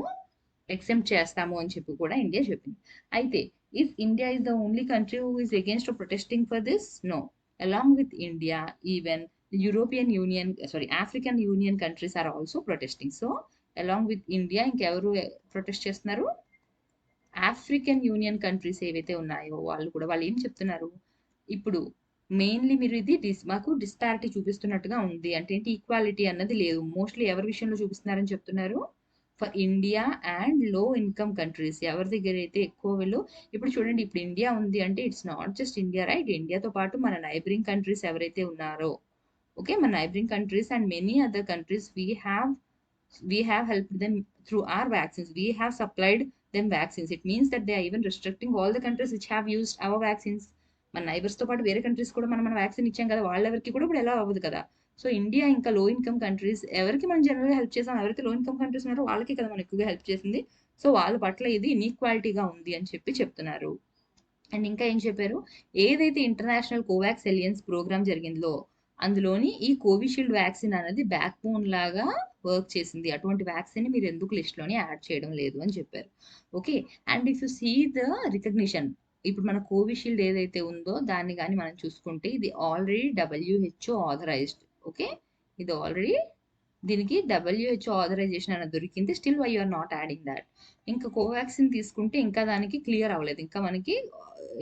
ఎక్సెంప్ట్ చేస్తాము అని చెప్పి కూడా ఇండియా చెప్పింది. అయితే if India is the only country who is against protesting for this? No. Along with India even European Union, African Union countries are also protesting. So along with India ఇంకెవరు ప్రొటెస్ట్ చేస్తున్నారు? African Union countries ఏవైతే ఉన్నాయో వాళ్ళు కూడా, వాళ్ళు ఏం చెప్తున్నారు, ఇప్పుడు మెయిన్లీ మీరు ఇది మాకు డిస్పారిటీ చూపిస్తున్నట్టుగా ఉంది. అంటే ఏంటి, ఈక్వాలిటీ అన్నది లేదు. మోస్ట్లీ ఎవరి విషయంలో చూపిస్తున్నారని చెప్తున్నారు, ఫర్ ఇండియా అండ్ లో ఇన్కమ్ కంట్రీస్. ఎవరి దగ్గర అయితే ఎక్కువ వీళ్ళు, ఇప్పుడు చూడండి, ఇప్పుడు ఇండియా ఉంది అంటే it's not just India, right? ఇండియాతో పాటు మన నైబరింగ్ కంట్రీస్ ఎవరైతే ఉన్నారో, ఓకే, మన neighbouring countries and many other countries, we have helped them through our vaccines. We have supplied them vaccines. It means that they are even restricting all the countries which have used our vaccines. మన నైబర్స్తో పాటు వేరే countries కూడా మనం vaccine ఇచ్చాం కదా, వాళ్ళెవరికి కూడా ఇప్పుడు ఎలా అవ్వదు కదా. సో ఇండియా ఇంకా లో ఇన్కమ్ కంట్రీస్ ఎవరికి మనం జనరల్గా హెల్ప్ చేసాం, ఎవరైతే లో ఇన్కమ్ కంట్రీస్ ఉన్నారో వాళ్ళకి కదా మనం ఎక్కువగా హెల్ప్ చేసింది. సో వాళ్ళ పట్ల ఇది ఇన్ఈక్వాలిటీగా ఉంది అని చెప్పి చెప్తున్నారు. అండ్ ఇంకా ఏం చెప్పారు, ఏదైతే ఇంటర్నేషనల్ కోవాక్స్ ఎలియన్స్ ప్రోగ్రామ్ జరిగిందో అందులోని ఈ కోవిషీల్డ్ వ్యాక్సిన్ అనేది బ్యాక్ బోన్ లాగా వర్క్ చేసింది. అటువంటి వ్యాక్సిన్ మీరు ఎందుకు లిస్ట్లోని యాడ్ చేయడం లేదు అని చెప్పారు. Okay, and if you see the recognition, ఇప్పుడు మన కోవిషీల్డ్ ఏదైతే ఉందో దాన్ని కానీ మనం చూసుకుంటే ఇది ఆల్రెడీ WHO ఆథరైజ్డ్. ఓకే, ఇది ఆల్రెడీ దీనికి WHO ఆథరైజేషన్ అనేది దొరికింది. Still why you are not adding that. ఇంకా కోవాక్సిన్ తీసుకుంటే ఇంకా దానికి క్లియర్ అవ్వలేదు, ఇంకా మనకి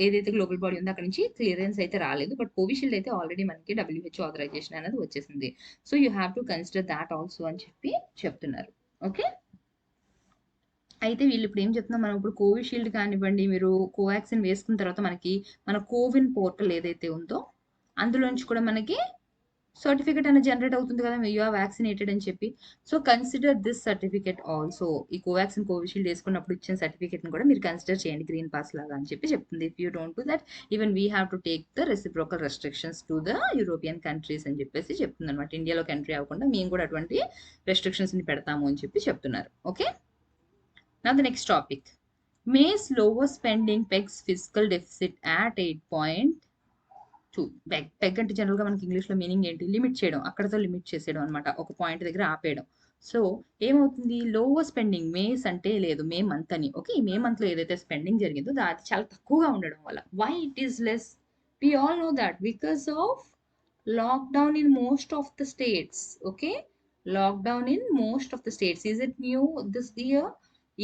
ఏదైతే గ్లోబల్ బాడీ ఉందో అక్కడ నుంచి క్లియరెన్స్ అయితే రాలేదు. బట్ కోవిషీల్డ్ అయితే ఆల్రెడీ మనకి WHO ఆథరైజేషన్ అనేది వచ్చేసింది. So you have to consider that also అని చెప్పి చెప్తున్నారు. ఓకే, అయితే వీళ్ళు ఇప్పుడు ఏం చెప్తున్నారు, మనం ఇప్పుడు కోవిషీల్డ్ కానివ్వండి, మీరు కోవాక్సిన్ వేసుకున్న తర్వాత మనకి మన కోవిన్ పోర్టల్ ఏదైతే ఉందో అందులోంచి కూడా మనకి సర్టిఫికేట్ అనేది జనరేట్ అవుతుంది కదా, యూ ఆర్ వ్యాక్సినేటెడ్ అని చెప్పి. So consider this certificate also. ఈ కోవాక్సిన్ కోవిషీల్డ్ వేసుకున్నప్పుడు ఇచ్చిన సర్టిఫికేట్ని కూడా మీరు కన్సిడర్ చేయండి గ్రీన్ పాస్ లాగా అని చెప్పి చెప్తుంది. If you don't do that even we have to take the reciprocal restrictions to the European countries అని చెప్పేసి చెప్తుంది అనమాట. ఇండియాలో కంట్రీ అవ్వకుండా మేము కూడా అటువంటి రెస్ట్రిక్షన్స్ని పెడతాము అని చెప్పి చెప్తున్నారు. Okay, now the next topic, May's lower spending pegs fiscal deficit at 8.2. Peg అంటే జనరల్గా మనకి ఇంగ్లీష్లో మీనింగ్ ఏంటి, లిమిట్ చేయడం, అక్కడతో లిమిట్ చేసేయడం అనమాట, ఒక పాయింట్ దగ్గర ఆపేయడం. సో ఏమవుతుంది, లోవర్ స్పెండింగ్, మేస్ అంటే లేదు మే మంత్ అని. ఓకే, ఈ మే మంత్లో ఏదైతే స్పెండింగ్ జరిగిందో అది చాలా తక్కువగా ఉండడం వల్ల, why it is less, we all know that because of lockdown in most of the states. Okay, lockdown in most of the states. Is it new this year?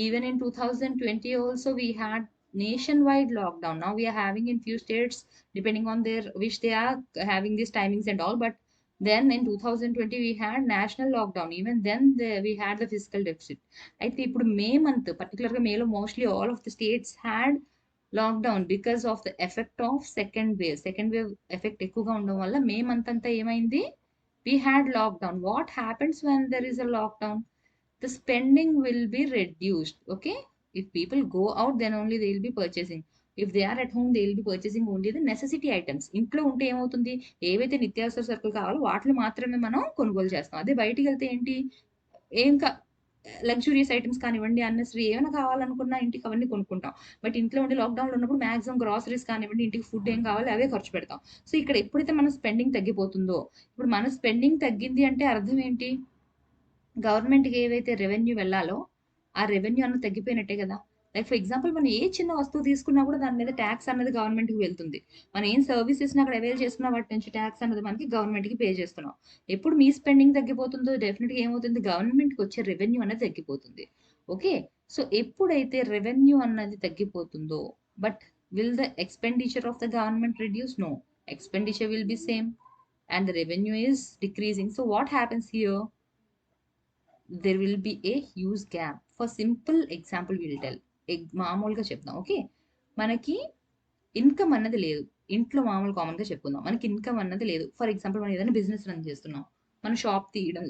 Even in 2020 also we had nationwide lockdown. Now we are having in few states depending on their which they are having these timings and all, but then in 2020 we had national lockdown. Even then we had the fiscal deficit. అయితే ఇప్పుడు May month పర్టికులర్గా మేలో mostly all of the states had lockdown because of the effect of second wave effect ఎక్కువగా ఉండడం వల్ల May month అంతా ఏమైంది, we had lockdown. What happens when there is a lockdown? The spending will be reduced. Okay, If people go out, then only they will be purchasing. If they are at home, they will be purchasing only the necessity items. ఇంట్లో ఉంటే ఏమవుతుంది, ఏవైతే నిత్యావసర సరుకులు కావాలో వాటిని మాత్రమే మనం కొనుగోలు చేస్తాం. అదే బయటికి వెళ్తే ఏంటి, ఏం లగ్జూరియస్ ఐటమ్స్ కానివ్వండి, అన్నెసరీ ఏమైనా కావాలనుకున్నా ఇంటికి అవన్నీ కొనుక్కుంటాం. బట్ ఇంట్లో ఉండి లాక్డౌన్లో ఉన్నప్పుడు మాక్సిమం గ్రాసరీస్ కానివ్వండి, ఇంటికి ఫుడ్ ఏం కావాలి అవే ఖర్చు పెడతాం. సో ఇక్కడ ఎప్పుడైతే మన స్పెండింగ్ తగ్గిపోతుందో, ఇప్పుడు మన స్పెండింగ్ తగ్గింది అంటే అర్థం ఏంటి, గవర్నమెంట్కి ఏవైతే రెవెన్యూ వెళ్ళాలో ఆ రెవెన్యూ అన్నది తగ్గిపోయినట్టే కదా. లైక్ ఫర్ ఎగ్జాంపుల్ మనం ఏ చిన్న వస్తువు తీసుకున్నా కూడా దాని మీద ట్యాక్స్ అన్నది గవర్నమెంట్కి వెళ్తుంది. మనం ఏం సర్వీసెస్ అక్కడ అవైల్ చేసుకున్నా వాటి నుంచి ట్యాక్స్ అన్నది మనకి గవర్నమెంట్కి పే చేస్తున్నాం. ఎప్పుడు మీ స్పెండింగ్ తగ్గిపోతుందో డెఫినెట్గా ఏమవుతుంది, గవర్నమెంట్కి వచ్చే రెవెన్యూ అనేది తగ్గిపోతుంది. ఓకే, సో ఎప్పుడైతే రెవెన్యూ అన్నది తగ్గిపోతుందో, but will the expenditure of the government reduce? No, expenditure will be same and the revenue is decreasing. So what happens here, there will be a huge gap. For simple example we will tell, మామూలుగా చెప్తాం. Okay, మనకి income అన్నది లేదు, ఇంట్లో మామూలు కామన్గా చెప్పుకుందాం, మనకి ఇన్కమ్ అన్నది లేదు. ఫర్ ఎగ్జాంపుల్ మనం ఏదైనా బిజినెస్ రన్ చేస్తున్నాం, మనం షాప్ తీయడం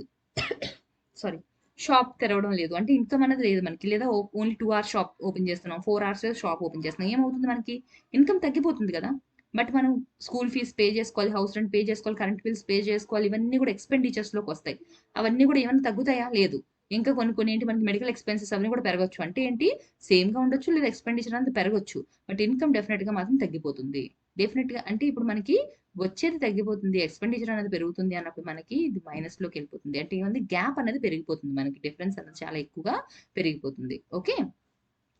సారీ షాప్ తెరవడం లేదు అంటే ఇన్కమ్ అనేది లేదు మనకి, లేదా ఓన్లీ 2 hours షాప్ ఓపెన్ చేస్తున్నాం, 4 hours షాప్ ఓపెన్ చేస్తున్నాం, ఏమవుతుంది మనకి ఇన్కమ్ తగ్గిపోతుంది కదా. బట్ మనం స్కూల్ ఫీజ్ పే చేసుకోవాలి, హౌస్ రెంట్ పే చేసుకోవాలి, కరెంట్ బిల్స్ పే చేసుకోవాలి, ఇవన్నీ కూడా ఎక్స్పెండిచర్స్లోకి వస్తాయి. అవన్నీ కూడా ఏమైనా తగ్గుతాయా? లేదు. ఇంకా కొన్ని ఏంటి, మనకి మెడికల్ ఎక్స్పెన్సెస్ అవన్నీ కూడా పెరగచ్చు. అంటే ఏంటి, సేమ్గా ఉండొచ్చు లేదా ఎక్స్పెండిచర్ అనేది పెరగచ్చు, బట్ ఇన్కమ్ డెఫినెట్గా మాత్రం తగ్గిపోతుంది. డెఫినెట్గా అంటే ఇప్పుడు మనకి వచ్చేది తగ్గిపోతుంది, ఎక్స్పెండిచర్ అనేది పెరుగుతుంది అన్నప్పుడు మనకి ఇది మైనస్లోకి వెళ్ళిపోతుంది. అంటే ఏమంది, గ్యాప్ అనేది పెరిగిపోతుంది, మనకి డిఫరెన్స్ అనేది చాలా ఎక్కువగా పెరిగిపోతుంది. ఓకే,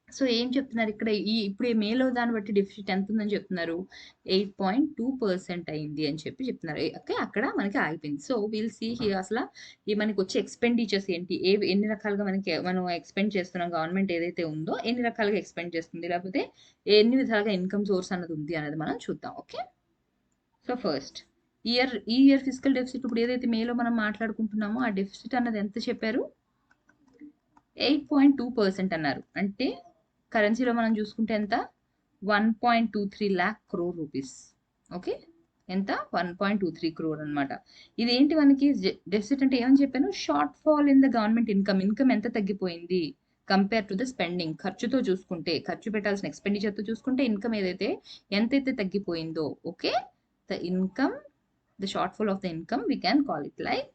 సో ఏం చెప్తున్నారు ఇక్కడ, ఇప్పుడు ఈ మేలో దాన్ని బట్టి డెఫిసిట్ ఎంత ఉందని చెప్తున్నారు, 8.2% అయింది అని చెప్తున్నారు. ఓకే, అక్కడ మనకి ఆగిపోయింది. సో విల్ సీ హియర్ అసలు ఈ మనకి వచ్చే ఎక్స్పెండిచర్స్ ఏంటి, ఎన్ని రకాలుగా మనం ఎక్స్పెండ్ చేస్తున్నాం, గవర్నమెంట్ ఏదైతే ఉందో ఎన్ని రకాలుగా ఎక్స్పెండ్ చేస్తుంది, లేకపోతే ఎన్ని విధాలుగా ఇన్కమ్ సోర్స్ అన్నది ఉంది అనేది మనం చూద్దాం. ఓకే, సో ఫస్ట్ ఈ ఇయర్ ఫిజికల్ డెఫిసిట్, ఇప్పుడు ఏదైతే మేలో మనం మాట్లాడుకుంటున్నామో ఆ డెఫిసిట్ అన్నది ఎంత చెప్పారు, 8.2% అన్నారు. అంటే కరెన్సీలో మనం చూసుకుంటే ఎంత, 1.23 lakh crore రూపీస్. ఓకే, ఎంత, 1.23 crore అనమాట. ఇదేంటి మనకి డెఫిసిట్ అంటే ఏమని చెప్పాను, short fall in the government income ఎంత తగ్గిపోయింది కంపేర్ టు ద స్పెండింగ్, ఖర్చుతో చూసుకుంటే, ఖర్చు పెట్టాల్సిన ఎక్స్పెండిచర్తో చూసుకుంటే ఇన్కమ్ ఏదైతే ఎంతైతే తగ్గిపోయిందో. Okay, the income, the short fall of the income we can call it like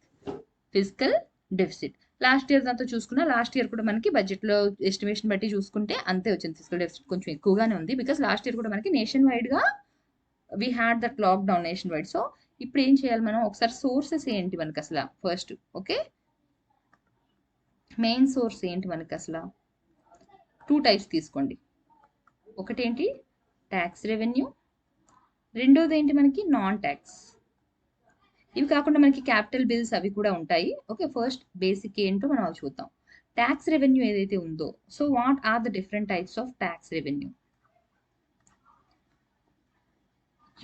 physical deficit. Last year దాంతో చూసుకున్నా, లాస్ట్ ఇయర్ కూడా మనకి బడ్జెట్లో ఎస్టిమేషన్ బట్టి చూసుకుంటే అంతే వచ్చింది, ఫిజికల్ డెఫిసిట్ కొంచెం ఎక్కువగానే ఉంది. బికాస్ లాస్ట్ ఇయర్ కూడా మనకి నేషన్ వైడ్గా we had that lockdown nation wide. So ఇప్పుడు ఏం చేయాలి మనం, ఒకసారి సోర్సెస్ ఏంటి మనకి అసలు ఫస్ట్. ఓకే, మెయిన్ సోర్స్ ఏంటి మనకి అసలు, 2 types తీసుకోండి. ఒకటేంటి ట్యాక్స్ రెవెన్యూ, రెండోది ఏంటి మనకి నాన్ ట్యాక్స్. ఇవి కాకుండా మనకి క్యాపిటల్ బిల్స్ అవి కూడా ఉంటాయి. ఓకే, ఫస్ట్ బేసిక్ ఏంటో మనం అవి చూద్దాం. ట్యాక్స్ రెవెన్యూ ఏదైతే ఉందో, so what are the different types of tax revenue,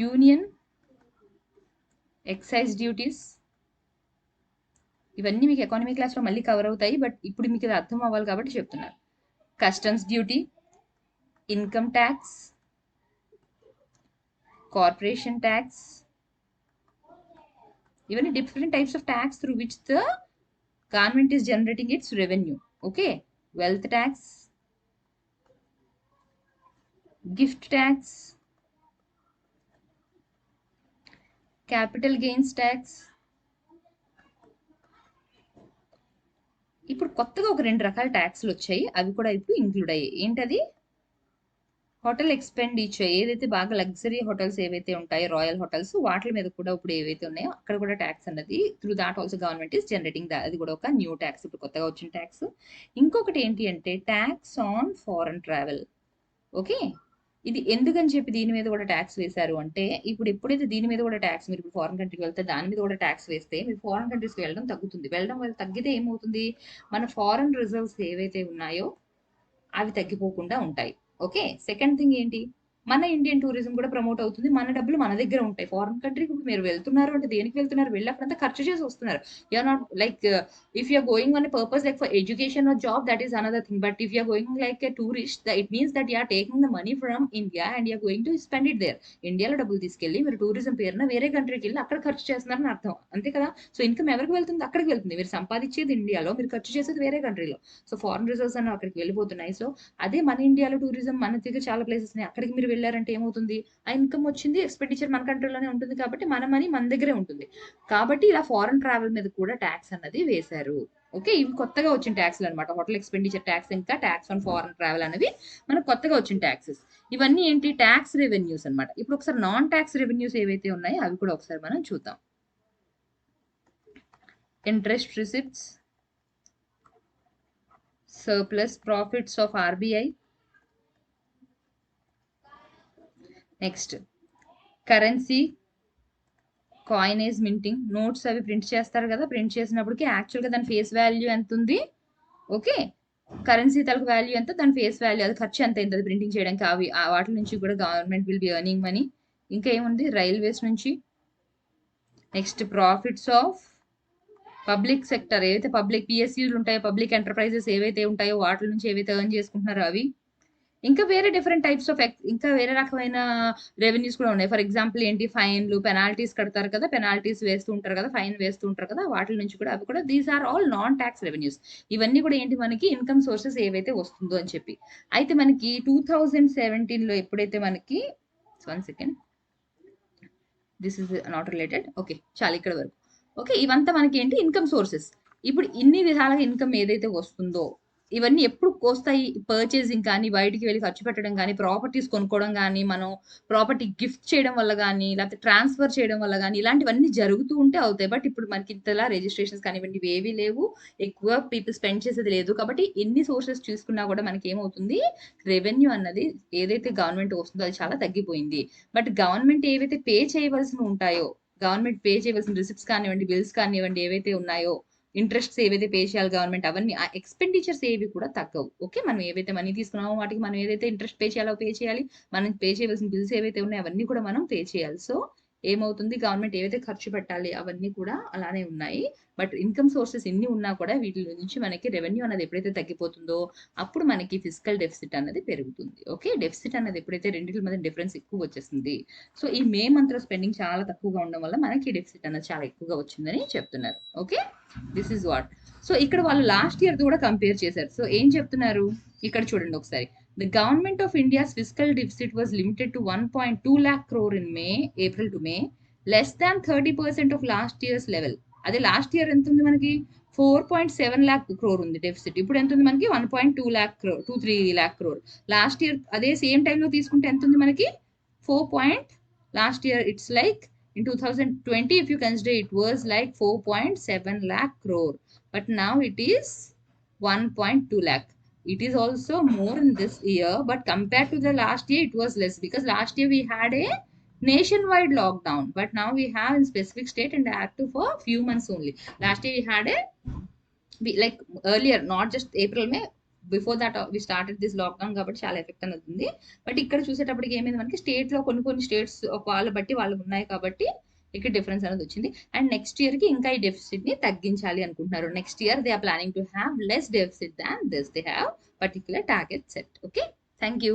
union, excise duties, ఇవన్నీ మీకు ఎకానమీ క్లాస్లో మళ్ళీ కవర్ అవుతాయి, బట్ ఇప్పుడు మీకు ఇది అర్థం అవ్వాలి కాబట్టి చెప్తున్నారు. Customs duty, income tax, corporation tax, ఇవన్నీ different types of tax through which the government is generating its revenue. Okay, wealth tax, gift tax, capital gains tax. ఇప్పుడు కొత్తగా ఒక 2 రకాల ట్యాక్స్లు వచ్చాయి, అవి కూడా ఇప్పుడు ఇంక్లూడ్ అయ్యాయి. ఏంటది, హోటల్ ఎక్స్పెండిచర్, ఏదైతే బాగా లగ్జరీ హోటల్స్ ఏవైతే ఉంటాయో, రాయల్ హోటల్స్, వాటి మీద కూడా ఇప్పుడు ఏవైతే ఉన్నాయో అక్కడ కూడా ట్యాక్స్ అన్నది through that also government is generating, అది కూడా ఒక న్యూ ట్యాక్స్, ఇప్పుడు కొత్తగా వచ్చిన ట్యాక్స్. ఇంకొకటి ఏంటి అంటే tax on foreign travel. Okay, ఇది ఎందుకని చెప్పి దీని మీద కూడా ట్యాక్స్ వేశారు అంటే, ఇప్పుడు ఎప్పుడైతే దీని మీద కూడా ట్యాక్స్, మీరు ఇప్పుడు ఫారెన్ కంట్రీకి వెళ్తే దాని మీద కూడా ట్యాక్స్ వేస్తే మీరు ఫారెన్ కంట్రీస్కి వెళ్ళడం తగ్గుతుంది. వెళ్ళడం వల్ల తగ్గితే ఏమవుతుంది, మన ఫారెన్ రిజర్వ్స్ ఏవైతే ఉన్నాయో అవి తగ్గిపోకుండా ఉంటాయి. ఓకే, సెకండ్ థింగ్ ఏంటి, మన ఇండియన్ టూరిజం కూడా ప్రమోట్ అవుతుంది. మన డబ్బులు మన దగ్గర ఉంటాయి. ఫారిన్ కంట్రీకి మీరు వెళ్తున్నారు అంటే దేనికి వెళ్తున్నారు? వెళ్ళి అక్కడంతా ఖర్చు చేసి వస్తున్నారు. You're not like if you're going on a purpose like for education or job, that is another thing. But if you're going like a tourist, it means that you're taking the money from India and you're going to spend it there. ఇండియాలో డబ్బులు తీసుకెళ్ళి మీరు tourism పేరున వేరే కంట్రీకి వెళ్ళి అక్కడ ఖర్చు చేస్తున్నారని అర్థం, అంతే కదా? సో ఇన్కమ్ ఎవరికి వెళ్తుంది? అక్కడికి వెళ్తుంది. మీరు సంపాదించేది ఇండియాలో, మీరు ఖర్చు చేసేది వేరే కంట్రీలో. సో ఫారిన్ రిజర్వ్స్ అన్న అక్కడికి వెళ్ళిపోతున్నాయి. సో అదే మన ఇండియాలో టూరిజం మన దగ్గర చాలా ప్లేసెస్ ఉన్నాయి. అక్కడికి మీరు వెళ్ళారంటే ఏమవుతుంది? ఆ ఇన్కమ్ వచ్చింది, ఎక్స్పెండిచర్ మన కంట్రీలోనే ఉంటుంది కాబట్టి మన మనీ మన దగ్గరే ఉంటుంది. కాబట్టి ఇలా ఫారెన్ ట్రావెల్ మీద కూడా ట్యాక్స్ అన్నది వేశారు. ఓకే, ఇవి కొత్తగా వచ్చిన ట్యాక్స్లు అనమాట. హోటల్ ఎక్స్పెండిచర్ ట్యాక్స్, ఇంకా ట్యాక్స్ ఆన్ ఫారెన్ ట్రావెల్ అనేవి మనకు కొత్తగా వచ్చిన ట్యాక్సెస్. ఇవన్నీ ఏంటి? ట్యాక్స్ రెవెన్యూస్ అనమాట. ఇప్పుడు ఒకసారి నాన్ ట్యాక్స్ రెవెన్యూస్ ఏవైతే ఉన్నాయో అవి కూడా ఒకసారి మనం చూద్దాం. Interest receipts, surplus profits of RBI, next currency, coinage minting, notes అవి ప్రింట్ చేస్తారు కదా, ప్రింట్ చేసినప్పటికి యాక్చువల్గా దాని ఫేస్ వాల్యూ ఎంత ఉంది? ఓకే, కరెన్సీ తలకు వాల్యూ ఎంత, దాని ఫేస్ వాల్యూ, అది ఖర్చు ఎంత అయింది అది ప్రింటింగ్ చేయడానికి, అవి వాటి నుంచి కూడా government will be earning money. ఇంకా ఏముంది? రైల్వేస్ నుంచి. Next profits of public sector, ఏవైతే పబ్లిక్ పిఎస్యూలు ఉంటాయో, పబ్లిక్ ఎంటర్ప్రైజెస్ ఏవైతే ఉంటాయో వాటి నుంచి ఏవైతే ఎర్న్ చేసుకుంటున్నారో అవి. ఇంకా వేరే డిఫరెంట్ టైప్స్ ఆఫ్ ఇంకా వేరే రకమైన రెవెన్యూస్ కూడా ఉన్నాయి. ఫర్ ఎగ్జాంపుల్ ఏంటి? ఫైన్లు, పెనాల్టీస్ కడతారు కదా, పెనాల్టీస్ వేస్తూ ఉంటారు కదా, ఫైన్ వేస్తూ ఉంటారు కదా, వాటి నుంచి కూడా అవి కూడా these are all non tax revenues. ఇవన్నీ కూడా ఏంటి? మనకి ఇన్కమ్ సోర్సెస్ ఏవైతే వస్తుందో అని చెప్పి. అయితే మనకి 2017లో ఎప్పుడైతే మనకి 1 second, this is not related. Okay, చాలా ఇక్కడ వరకు. ఓకే, ఇవంతా మనకి ఏంటి? Income sources. ఇప్పుడు ఇన్ని విధాలుగా ఇన్కమ్ ఏదైతే వస్తుందో ఇవన్నీ ఎప్పుడు వస్తాయి? పర్చేసింగ్ కానీ, బయటికి వెళ్ళి ఖర్చు పెట్టడం కానీ, ప్రాపర్టీస్ కొనుక్కోవడం కానీ, మనం ప్రాపర్టీ గిఫ్ట్ చేయడం వల్ల కానీ, లేకపోతే ట్రాన్స్ఫర్ చేయడం వల్ల కానీ, ఇలాంటివన్నీ జరుగుతూ ఉంటే అవుతాయి. బట్ ఇప్పుడు మనకి ఇంతలా రిజిస్ట్రేషన్స్ కానివ్వండి ఏవీ లేవు, ఎక్కువ పీపుల్ స్పెండ్ చేసేది లేదు. కాబట్టి ఎన్ని సోర్సెస్ చూసుకున్నా కూడా మనకి ఏమవుతుంది? రెవెన్యూ అన్నది ఏదైతే గవర్నమెంట్ వస్తుందో అది చాలా తగ్గిపోయింది. బట్ గవర్నమెంట్ ఏవైతే పే చేయవలసి ఉంటాయో, గవర్నమెంట్ పే చేయవలసిన రిసిప్ట్స్ కానివ్వండి, బిల్స్ కానివ్వండి ఏవైతే ఉన్నాయో, ఇంట్రెస్ట్స్ ఏవైతే పే చేయాలి గవర్నమెంట్, అవన్నీ ఆ ఎక్స్పెండిచర్స్ ఏవి కూడా తగ్గవు. ఓకే, మనం ఏవైతే మనీ తీసుకున్నామో వాటికి మనం ఏదైతే ఇంట్రెస్ట్ పే చేయాలో పే చేయాలి. మనం పే చేయవలసిన బిల్స్ ఏవైతే ఉన్నాయో అవన్నీ కూడా మనం పే చేయాలి. సో ఏమవుతుంది? గవర్నమెంట్ ఏవైతే ఖర్చు పెట్టాలి అవన్నీ కూడా అలానే ఉన్నాయి. బట్ ఇన్కమ్ సోర్సెస్ ఎన్ని ఉన్నా కూడా వీటి నుంచి మనకి రెవెన్యూ అనేది ఎప్పుడైతే తగ్గిపోతుందో అప్పుడు మనకి ఫిజికల్ డెఫిసిట్ అనేది పెరుగుతుంది. ఓకే, డెఫిసిట్ అనేది ఎప్పుడైతే రెండింటి మధ్య డిఫరెన్స్ ఎక్కువ వచ్చేస్తుంది. సో ఈ మే మంత్ లో స్పెండింగ్ చాలా తక్కువగా ఉండడం వల్ల మనకి డెఫిసిట్ అనేది చాలా ఎక్కువగా వచ్చిందని చెప్తున్నారు. Okay, this is what. So ఇక్కడ వాళ్ళు లాస్ట్ ఇయర్ కూడా కంపేర్ చేశారు. సో ఏం చెప్తున్నారు ఇక్కడ చూడండి ఒకసారి. The government of India's fiscal deficit was limited to 1.2 lakh crore in April to May, less than 30% of last year's level. అదే లాస్ట్ ఇయర్ ఎంత ఉంది మనకి? 4.7 lakh crore ఉంది డెఫిసిట్. ఇప్పుడు ఎంత ఉంది మనకి? 1.2 lakh crore, 2-3 lakh crore. Last year అదే సేమ్ టైంలో తీసుకుంటే ఎంత ఉంది మనకి? 4. Last year it's like in 2020 if you consider it was like 4.7 lakh crore, but now it is 1.2 lakh. It is also more in this year, but compared to the last year it was less, because last year we had a nationwide lockdown, but now we have in specific state and active for few months only. Last year we had like earlier, not just April, May, before that we started this lockdown కాబట్టి చాలా effect అనేది ఉంది. But ఇక్కడ చూసేటప్పటికి ఏమైంది? మనకి state లో కొన్ని స్టేట్స్ వాళ్ళ బట్టి వాళ్ళు ఉన్నాయి కాబట్టి ఇక్కడ డిఫరెన్స్ అనేది వచ్చింది. అండ్ నెక్స్ట్ ఇయర్ కి ఇంకా ఈ డెఫిసిట్ ని తగ్గించాలి అనుకుంటున్నారు. Next year they are planning to have less deficit than this. They have particular target set. Okay, thank you.